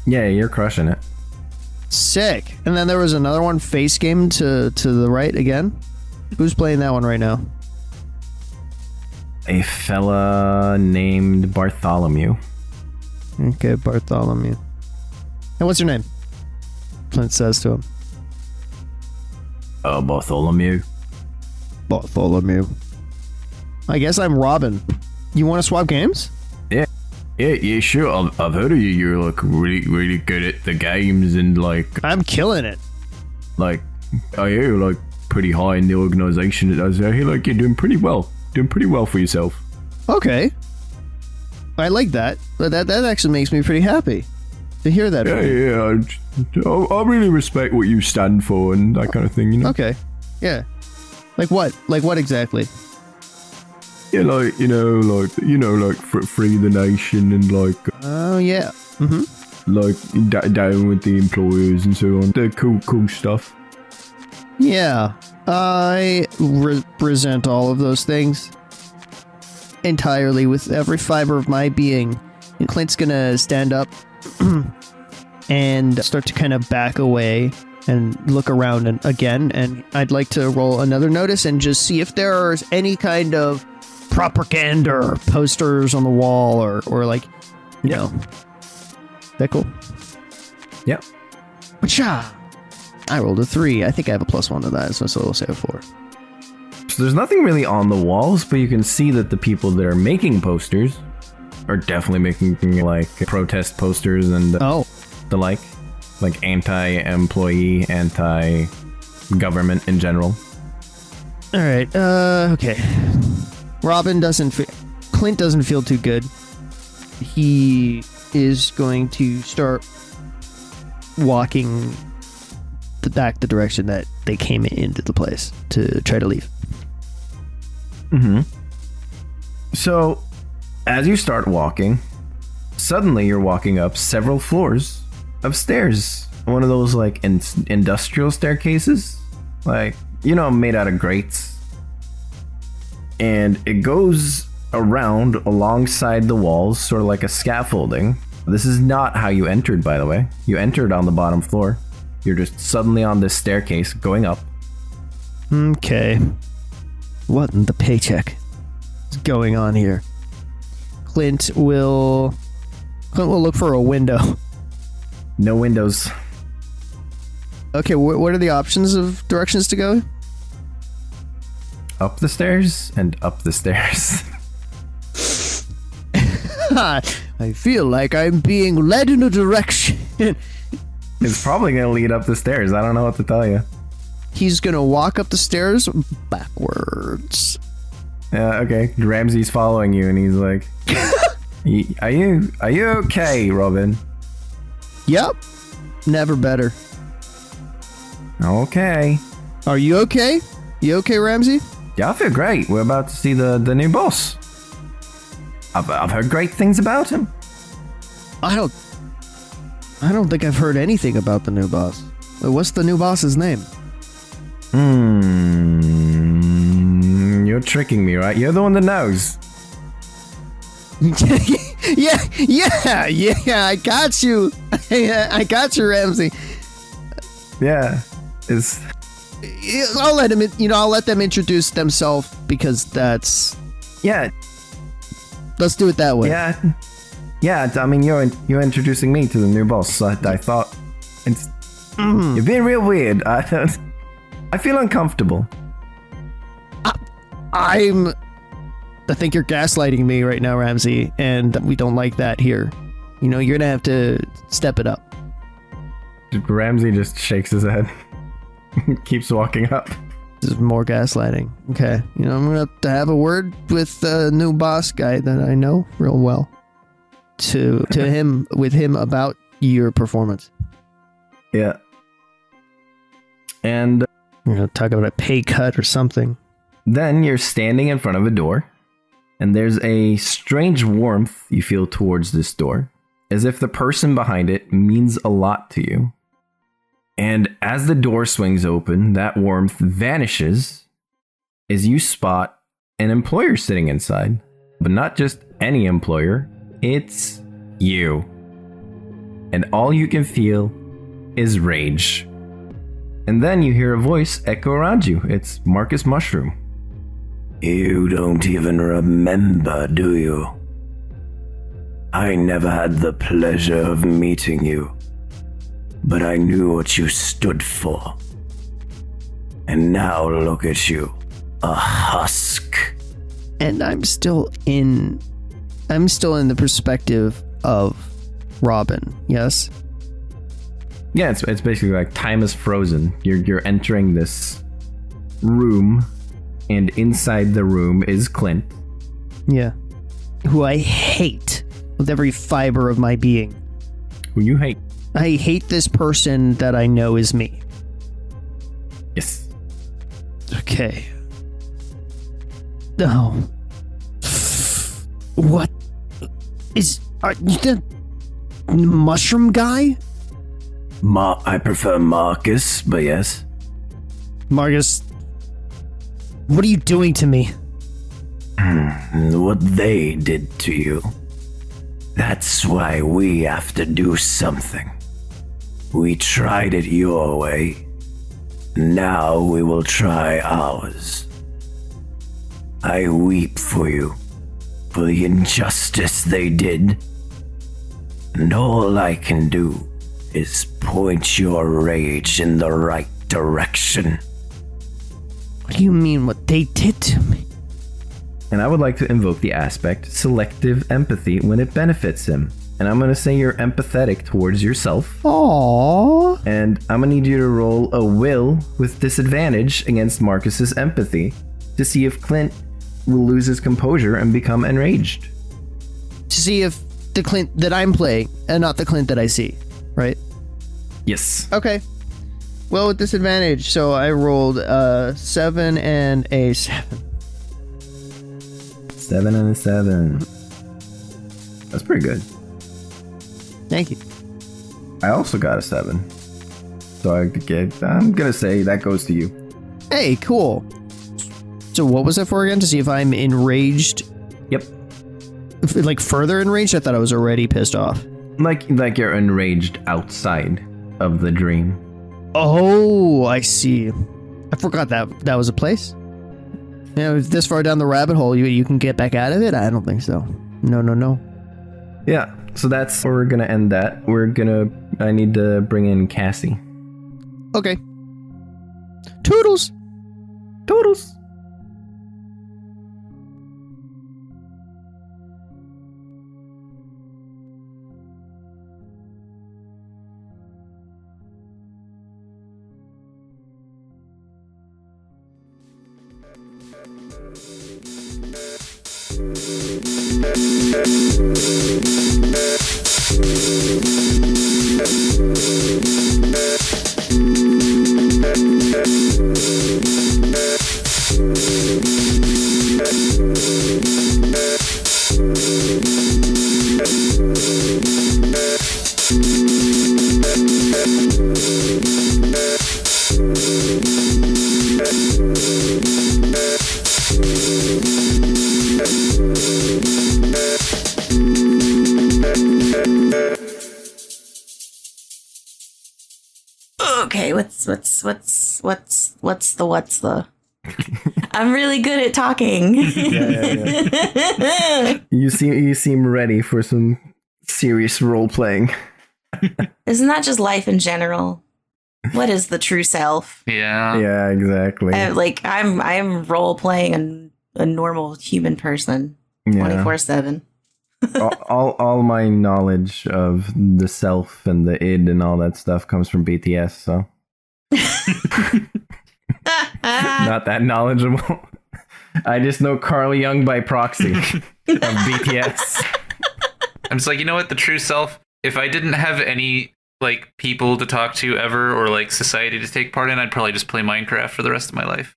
Yeah, you're crushing it. Sick. And then there was another one, Face Game to the right again. Who's playing that one right now? A fella named Bartholomew. Okay, Bartholomew. And what's your name? Clint says to him. Bartholomew. Bartholomew. I guess I'm Robin. You want to swap games? Yeah, sure. I've heard of you. You're like really good at the games and like I'm killing it. I hear you're like pretty high in the organization. I hear like you're doing pretty well for yourself. Okay. I like that. That actually makes me pretty happy to hear that. Yeah. I really respect what you stand for and that kind of thing. You know. Okay. Yeah. Like what? Like what exactly? Yeah, like free the nation and like. Oh yeah. Mm-hmm. Like down with the employers and so on. They're cool stuff. Yeah, I represent all of those things entirely with every fiber of my being. And Clint's gonna stand up and start to kind of back away and look around again. And I'd like to roll another notice and just see if there's any kind of propaganda or posters on the wall or like, you know. That cool? Yep. Wacha! I rolled a 3. I think I have a +1 to that, so we'll say a 4. So there's nothing really on the walls, but you can see that the people that are making posters are definitely making like protest posters and the like anti-employee, anti-government in general. All right. Okay. Clint doesn't feel too good. He is going to start walking back the direction that they came into the place to try to leave. Mm-hmm. So, as you start walking, suddenly you're walking up several floors of stairs. One of those like industrial staircases, like, you know, made out of grates. And it goes around alongside the walls, sort of like a scaffolding. This is not how you entered, by the way. You entered on the bottom floor. You're just suddenly on this staircase going up. Okay. What in the paycheck is going on here? Clint will look for a window. No windows. Okay, what are the options of directions to go? Up the stairs and up the stairs. I feel like I'm being led in a direction. It's probably going to lead up the stairs. I don't know what to tell you. He's going to walk up the stairs backwards. Okay. Ramsey's following you and he's like, Are you okay, Robin? Yep. Never better. Okay. Are you okay? You okay, Ramsey? Yeah, I feel great. We're about to see the new boss. I've heard great things about him. I don't think I've heard anything about the new boss. Wait, what's the new boss's name? You're tricking me, right? You're the one that knows. yeah, I got you. I got you, Ramsey. Yeah, I'll let him. I'll let them introduce themselves because that's. Yeah. Let's do it that way. Yeah. I mean, you're introducing me to the new boss. So I thought it's you're being real weird. I feel uncomfortable. I think you're gaslighting me right now, Ramsey, and we don't like that here. You're gonna have to step it up. Ramsey just shakes his head. Keeps walking up. This is more gaslighting. Okay. I'm gonna have to have a word with the new boss guy that I know real well. With him about your performance. Yeah. And talk about a pay cut or something. Then you're standing in front of a door, and there's a strange warmth you feel towards this door, as if the person behind it means a lot to you. And as the door swings open, that warmth vanishes as you spot an employer sitting inside. But not just any employer, it's you. And all you can feel is rage. And then you hear a voice echo around you. It's Marcus Mushroom. You don't even remember, do you? I never had the pleasure of meeting you, but I knew what you stood for. And now look at you, a husk. And I'm still in the perspective of Robin, yes? Yeah, it's basically like time is frozen. You're entering this room, and inside the room is Clint. Yeah. Who I hate with every fiber of my being. Who you hate? I hate this person that I know is me. Yes. Okay. No. What are you the mushroom guy? I prefer Marcus, but yes. Marcus, what are you doing to me? What they did to you. That's why we have to do something. We tried it your way. Now we will try ours. I weep for you, for the injustice they did. And all I can do is point your rage in the right direction. What do you mean what they did to me? And I would like to invoke the aspect selective empathy when it benefits him. And I'm going to say you're empathetic towards yourself. Aww. And I'm going to need you to roll a will with disadvantage against Marcus's empathy to see if Clint will lose his composure and become enraged. To see if the Clint that I'm playing and not the Clint that I see, right? Yes. Okay. Well, with disadvantage, so I rolled 7 and a 7. 7 and a 7. That's pretty good. Thank you. I also got a 7. So I'm gonna say that goes to you. Hey, cool. So what was that for again? To see if I'm enraged? Yep. Like further enraged? I thought I was already pissed off. Like you're enraged outside of the dream. Oh, I see. I forgot that was a place. This far down the rabbit hole, you can get back out of it? I don't think so. No. Yeah, so that's where we're gonna end that. I need to bring in Cassie. Okay. Toodles. Toodles. Okay, what's the I'm really good at talking. Yeah. You seem ready for some serious role playing. Isn't that just life in general? What is the true self? Yeah. Yeah, exactly. I'm role playing a normal human person 24/7. all my knowledge of the self and the id and all that stuff comes from BTS, so not that knowledgeable. I just know Carl Jung by proxy of BTS. I'm just like, you know what? The true self, if I didn't have any like people to talk to ever or like society to take part in, I'd probably just play Minecraft for the rest of my life.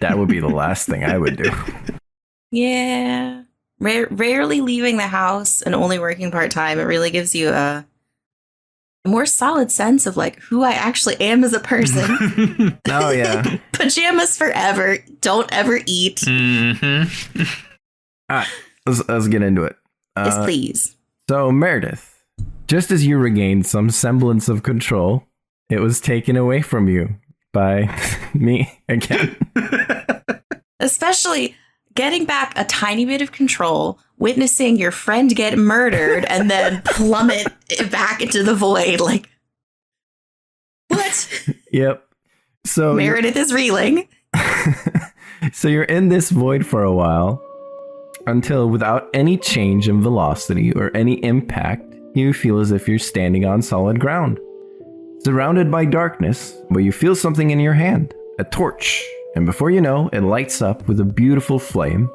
That would be the last thing I would do. Yeah. Rarely leaving the house and only working part-time, it really gives you a more solid sense of like who I actually am as a person. Oh yeah. Pajamas forever. Don't ever eat. Mm-hmm. All right, let's get into it. Yes, please. So Meredith, just as you regained some semblance of control, it was taken away from you by me again. Especially getting back a tiny bit of control, witnessing your friend get murdered, and then plummet back into the void. Like, what? Yep. So Meredith is reeling. So you're in this void for a while, until without any change in velocity or any impact, you feel as if you're standing on solid ground. Surrounded by darkness, but you feel something in your hand, a torch. And before you know, it lights up with a beautiful flame,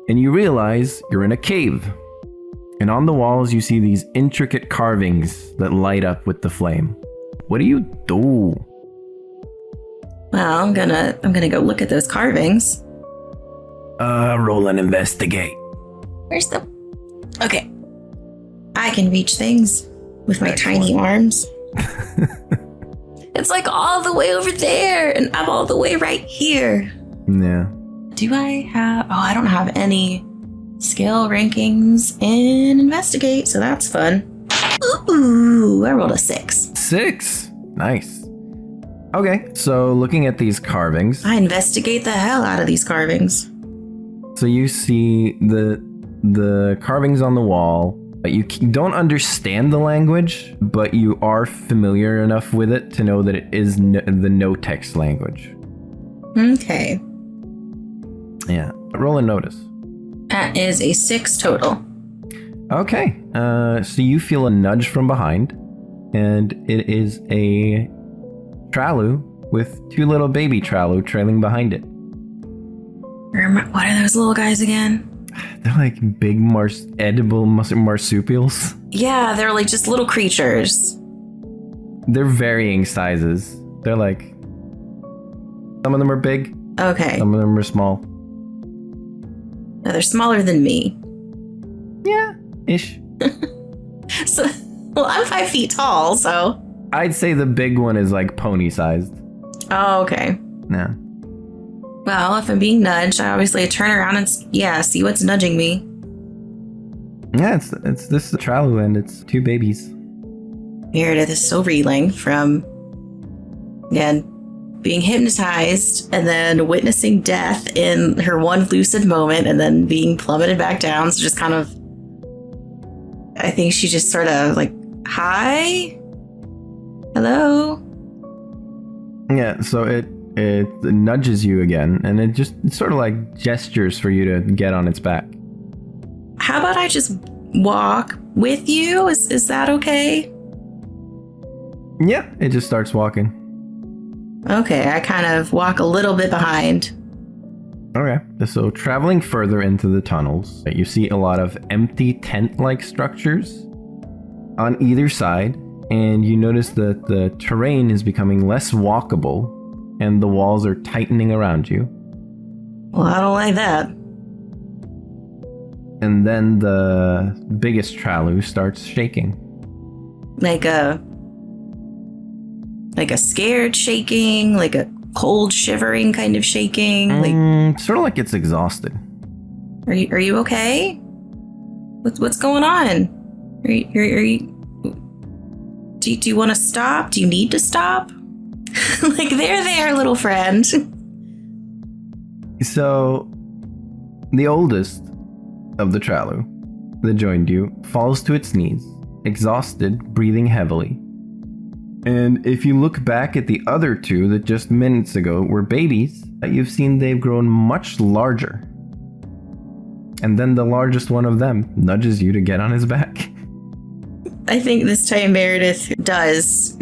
and you realize you're in a cave. And on the walls, you see these intricate carvings that light up with the flame. What do you do? Well, I'm gonna go look at those carvings. Roll and investigate. Where's the... Okay. I can reach things with my tiny arms. It's like all the way over there, and I'm all the way right here. Yeah. Do I have... Oh, I don't have any skill rankings in Investigate, so that's fun. Ooh, I rolled a 6. 6. Nice. Okay, so looking at these carvings, I investigate the hell out of these carvings. so you see the carvings on the wall. You don't understand the language, but you are familiar enough with it to know that it is the no-text language. Okay. Yeah. Roll and notice. That is a 6 total. Okay. So you feel a nudge from behind, and it is a Tralu with 2 little baby Tralu trailing behind it. What are those little guys again? They're like big edible marsupials. Yeah, they're like just little creatures. They're varying sizes. They're like... Some of them are big, Okay. some of them are small. No, they're smaller than me. Yeah, ish. So, well, I'm 5 feet tall, so... I'd say the big one is like pony-sized. Oh, okay. Yeah. Well, if I'm being nudged, I obviously turn around and, see what's nudging me. Yeah, it's this Tralu and it's 2 babies. Meredith is still reeling from, again, being hypnotized and then witnessing death in her one lucid moment and then being plummeted back down. So just kind of, I think she just sort of like, hi? Hello? Yeah, so it nudges you again, and it sort of like gestures for you to get on its back. How about I just walk with you? Is that okay? Yeah, it just starts walking. Okay, I kind of walk a little bit behind. Okay, so traveling further into the tunnels, you see a lot of empty tent-like structures on either side, and you notice that the terrain is becoming less walkable, and the walls are tightening around you. Well, I don't like that. And then the biggest Tralu starts shaking. Like a scared shaking, like a cold shivering kind of shaking. Like, sort of like it's exhausted. are you okay? What's going on? Are you Do you want to stop? Do you need to stop? Like, there, little friend. So, the oldest of the Tralu that joined you falls to its knees, exhausted, breathing heavily. And if you look back at the other two that just minutes ago were babies, you've seen they've grown much larger. And then the largest one of them nudges you to get on his back. I think this time Meredith does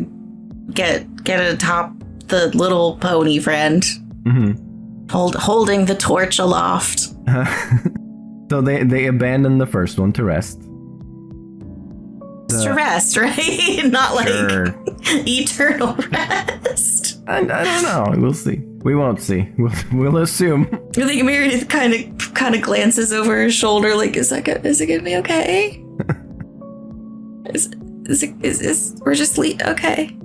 get atop the little pony friend. Mm-hmm. Holding the torch aloft. So they abandon the first one to rest. To rest, right? Not like Sure. eternal rest. I don't know. We'll see. We won't see. We'll assume. I think Meredith kind of glances over her shoulder, like, is it gonna be okay? is we're just okay?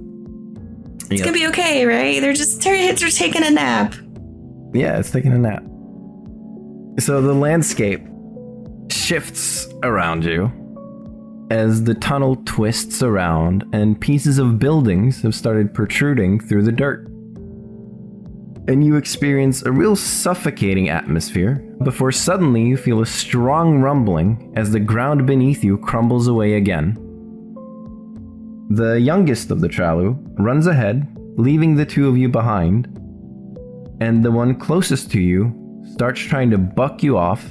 It's gonna be okay, right? They're taking a nap. Yeah, it's taking a nap. So the landscape shifts around you as the tunnel twists around and pieces of buildings have started protruding through the dirt. And you experience a real suffocating atmosphere before suddenly you feel a strong rumbling as the ground beneath you crumbles away again. The youngest of the Tralu runs ahead, leaving the two of you behind, and the one closest to you starts trying to buck you off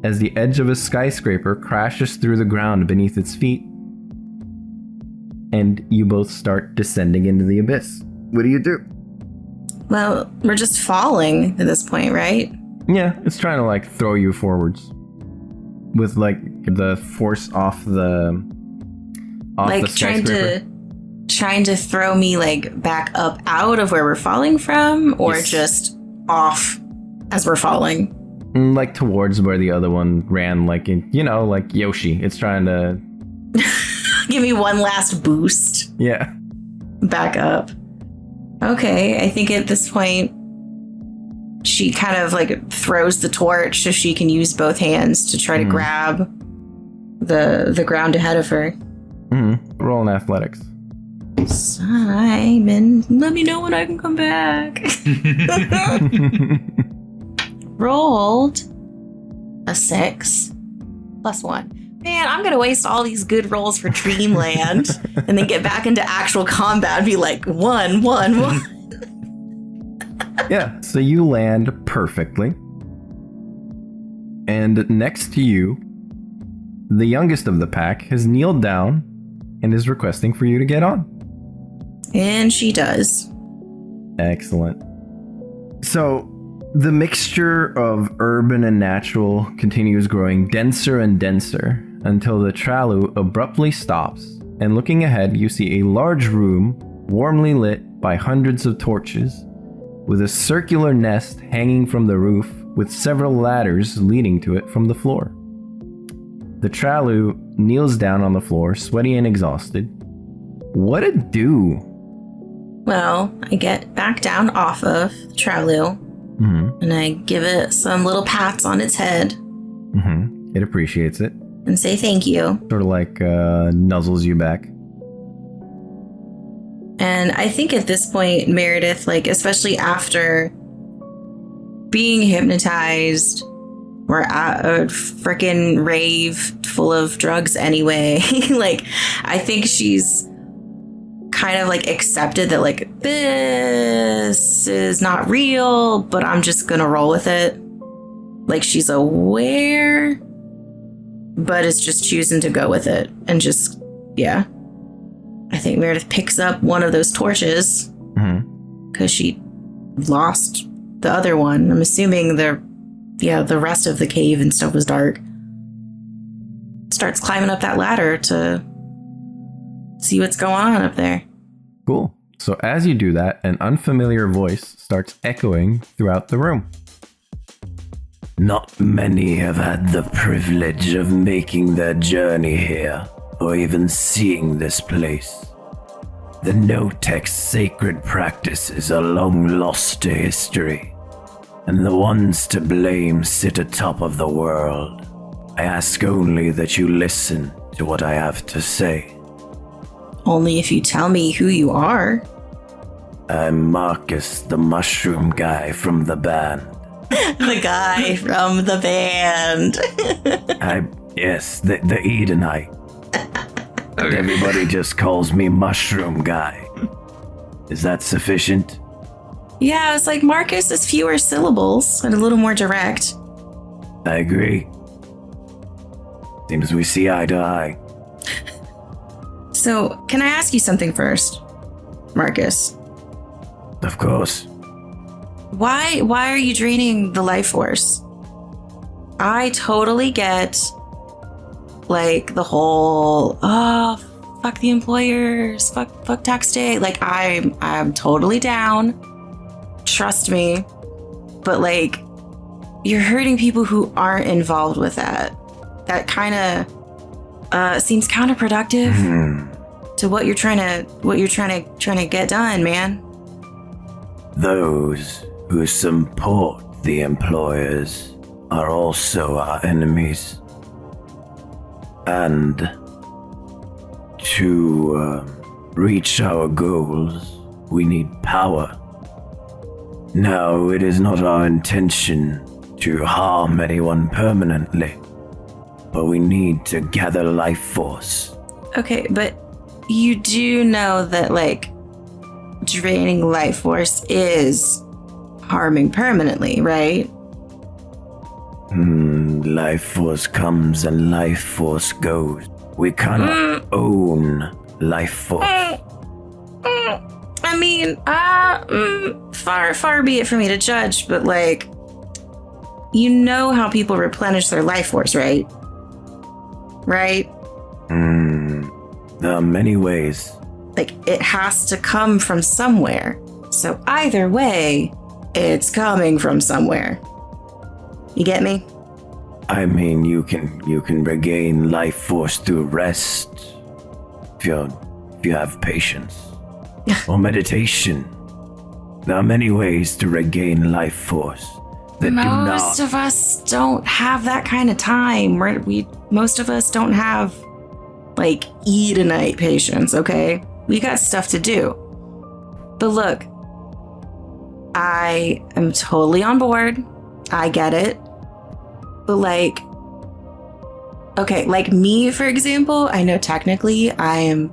as the edge of a skyscraper crashes through the ground beneath its feet, and you both start descending into the abyss. What do you do? Well, we're just falling at this point, right? Yeah, it's trying to like throw you forwards with like the force off the skyscraper. trying to throw me like back up out of where we're falling from, or Yes. just off as we're falling. Like towards where the other one ran, like like Yoshi. It's trying to Give me one last boost yeah. back up. Okay, I think at this point she kind of like throws the torch so she can use both hands to try to grab the ground ahead of her. Mm-hmm. Roll in athletics. Simon, let me know when I can come back. Rolled a 6 plus 1. Man, I'm gonna waste all these good rolls for Dreamland and then get back into actual combat and be like 1. Yeah, so you land perfectly. And next to you, the youngest of the pack has kneeled down and is requesting for you to get on. And she does. Excellent. So, the mixture of urban and natural continues growing denser and denser until the Tralu abruptly stops, and looking ahead, you see a large room warmly lit by hundreds of torches, with a circular nest hanging from the roof with several ladders leading to it from the floor. The Tralu kneels down on the floor, sweaty and exhausted. What'd do? Well, I get back down off of Tralu and I give it some little pats on its head It appreciates it. and say thank you. Sort of like nuzzles you back. And I think at this point, Meredith, like, especially after being hypnotized, we're at a freaking rave full of drugs anyway. Like, I think she's kind of like accepted that like this is not real, but I'm just gonna roll with it. Like, she's aware, but is just choosing to go with it and just, yeah. I think Meredith picks up one of those torches because she lost the other one. I'm assuming the rest of the cave and stuff was dark. Starts climbing up that ladder to see what's going on up there. Cool. So as you do that, an unfamiliar voice starts echoing throughout the room. Not many have had the privilege of making their journey here, or even seeing this place. The no-text sacred practices are long lost to history, and the ones to blame sit atop of the world. I ask only that you listen to what I have to say. Only if you tell me who you are. I'm Marcus, the mushroom guy from the band. The guy from the band. Yes, the Edenite. Okay. Everybody just calls me Mushroom Guy. Is that sufficient? Yeah, it's like Marcus is fewer syllables and a little more direct. I agree. Seems we see eye to eye. So, can I ask you something first, Marcus? Of course. Why are you draining the life force? I totally get like the whole fuck the employers, fuck tax day. Like I'm totally down. Trust me. But like you're hurting people who aren't involved with that. That kind of seems counterproductive to what you're trying to get done, man. Those who support the employers are also our enemies. And to reach our goals, we need power. Now, it is not our intention to harm anyone permanently, but we need to gather life force. Okay, but you do know that like draining life force is harming permanently, right? Life force comes and life force goes. We cannot own life force. I mean, far be it for me to judge, but like, you know how people replenish their life force, right? Right? There are many ways. Like, it has to come from somewhere. So either way, it's coming from somewhere. You get me? I mean, you can regain life force through rest if you have patience or meditation. There are many ways to regain life force that Most of us don't have that kind of time. Most of us don't have like Edenite patience. Okay, we got stuff to do. But look, I am totally on board. I get it. But like, okay, like me, for example, I know technically I'm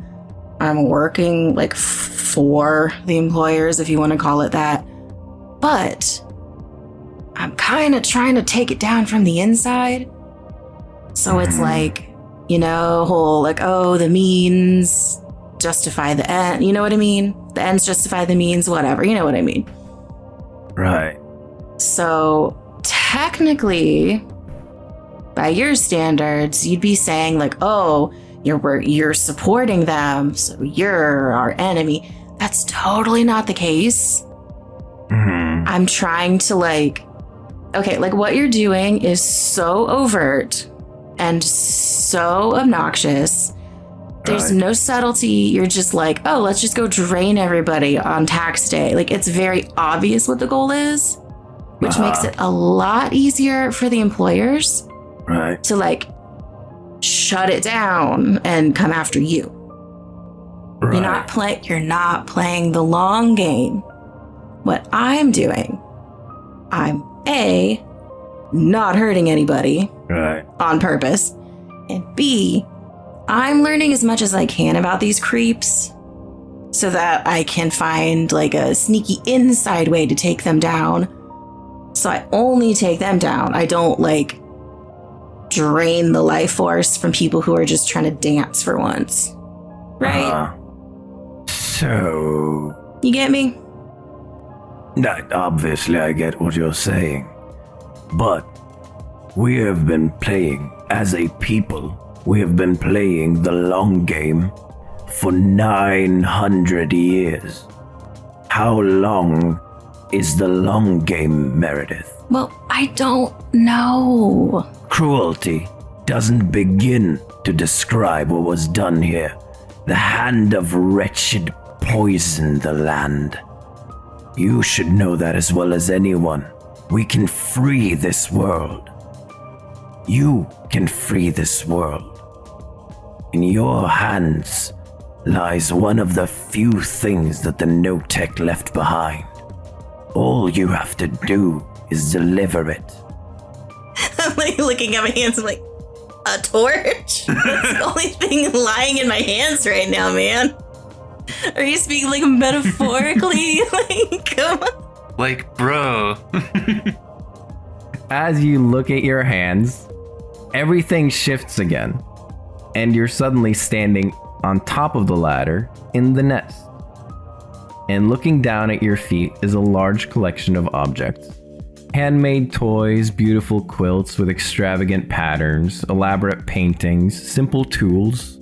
working like for the employers, if you want to call it that. But I'm kind of trying to take it down from the inside. So it's like, you know, whole like, oh, the means justify the end. You know what I mean? The ends justify the means, whatever. You know what I mean? Right. So technically, by your standards, you'd be saying like, oh, you're supporting them, so you're our enemy. That's totally not the case. I'm trying to like, okay, like what you're doing is so overt and so obnoxious. There's no subtlety. You're just like, oh, let's just go drain everybody on tax day. Like, it's very obvious what the goal is, which makes it a lot easier for the employers to like shut it down and come after you. You're not playing the long game. What I'm doing, I'm A, not hurting anybody on purpose, and B, I'm learning as much as I can about these creeps so that I can find like a sneaky inside way to take them down. So I only take them down. I don't like drain the life force from people who are just trying to dance for once. Right? So... You get me? Obviously, I get what you're saying. But we have been playing, as a people, we have been playing the long game for 900 years. How long is the long game, Meredith? Well, I don't know. Cruelty doesn't begin to describe what was done here. The hand of wretched poisoned the land. You should know that as well as anyone. We can free this world. You can free this world. In your hands lies one of the few things that the no-tech left behind. All you have to do is deliver it. I'm like looking at my hands. I'm like, a torch? That's the only thing lying in my hands right now, man. Are you speaking like metaphorically? Like, come on. Like, bro. As you look at your hands, everything shifts again, and you're suddenly standing on top of the ladder in the nest. And looking down at your feet is a large collection of objects. Handmade toys, beautiful quilts with extravagant patterns, elaborate paintings, simple tools,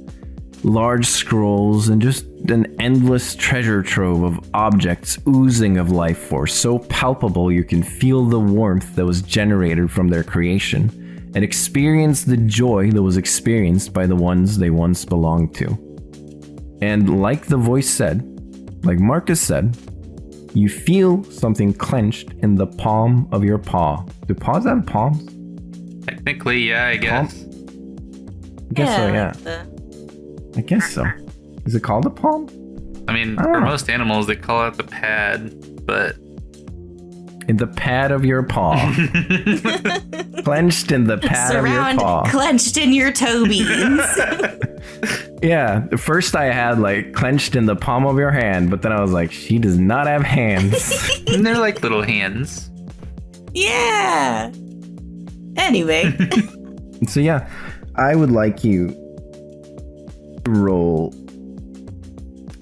large scrolls, and just an endless treasure trove of objects oozing of life force, so palpable you can feel the warmth that was generated from their creation and experience the joy that was experienced by the ones they once belonged to. And like the voice said, like Marcus said, you feel something clenched in the palm of your paw. Do paws have palms? Technically, yeah, I guess. I guess so, yeah. Like I guess so. Is it called a palm? I mean, I don't for know. most animals, they call it the pad, but In the pad of your paw. Clenched in the pad of your paw. Clenched in your toe beans. Yeah, at first I had like clenched in the palm of your hand, but then I was like, she does not have hands. and they're like little hands. Yeah. Anyway. So yeah, I would like you to roll.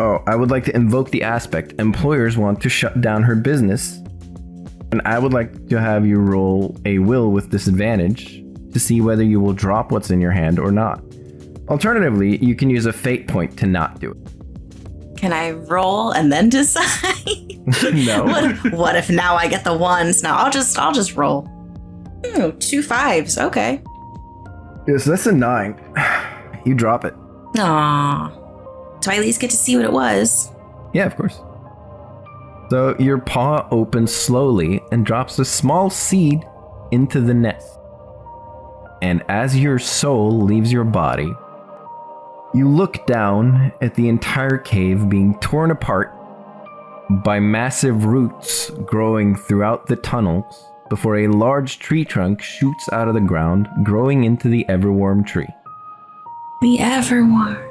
Oh, I would like to invoke the aspect. Employers want to shut down her business. And I would like to have you roll a will with disadvantage to see whether you will drop what's in your hand or not. Alternatively, you can use a fate point to not do it. Can I roll and then decide? No. What if now I get the ones? No, I'll just roll. 2 5s. Okay. Yes, that's a 9. You drop it. Aww. Do I at least get to see what it was? Yeah, of course. So your paw opens slowly and drops a small seed into the nest. And as your soul leaves your body, you look down at the entire cave being torn apart by massive roots growing throughout the tunnels before a large tree trunk shoots out of the ground, growing into the Everwarm tree. The Everwarm.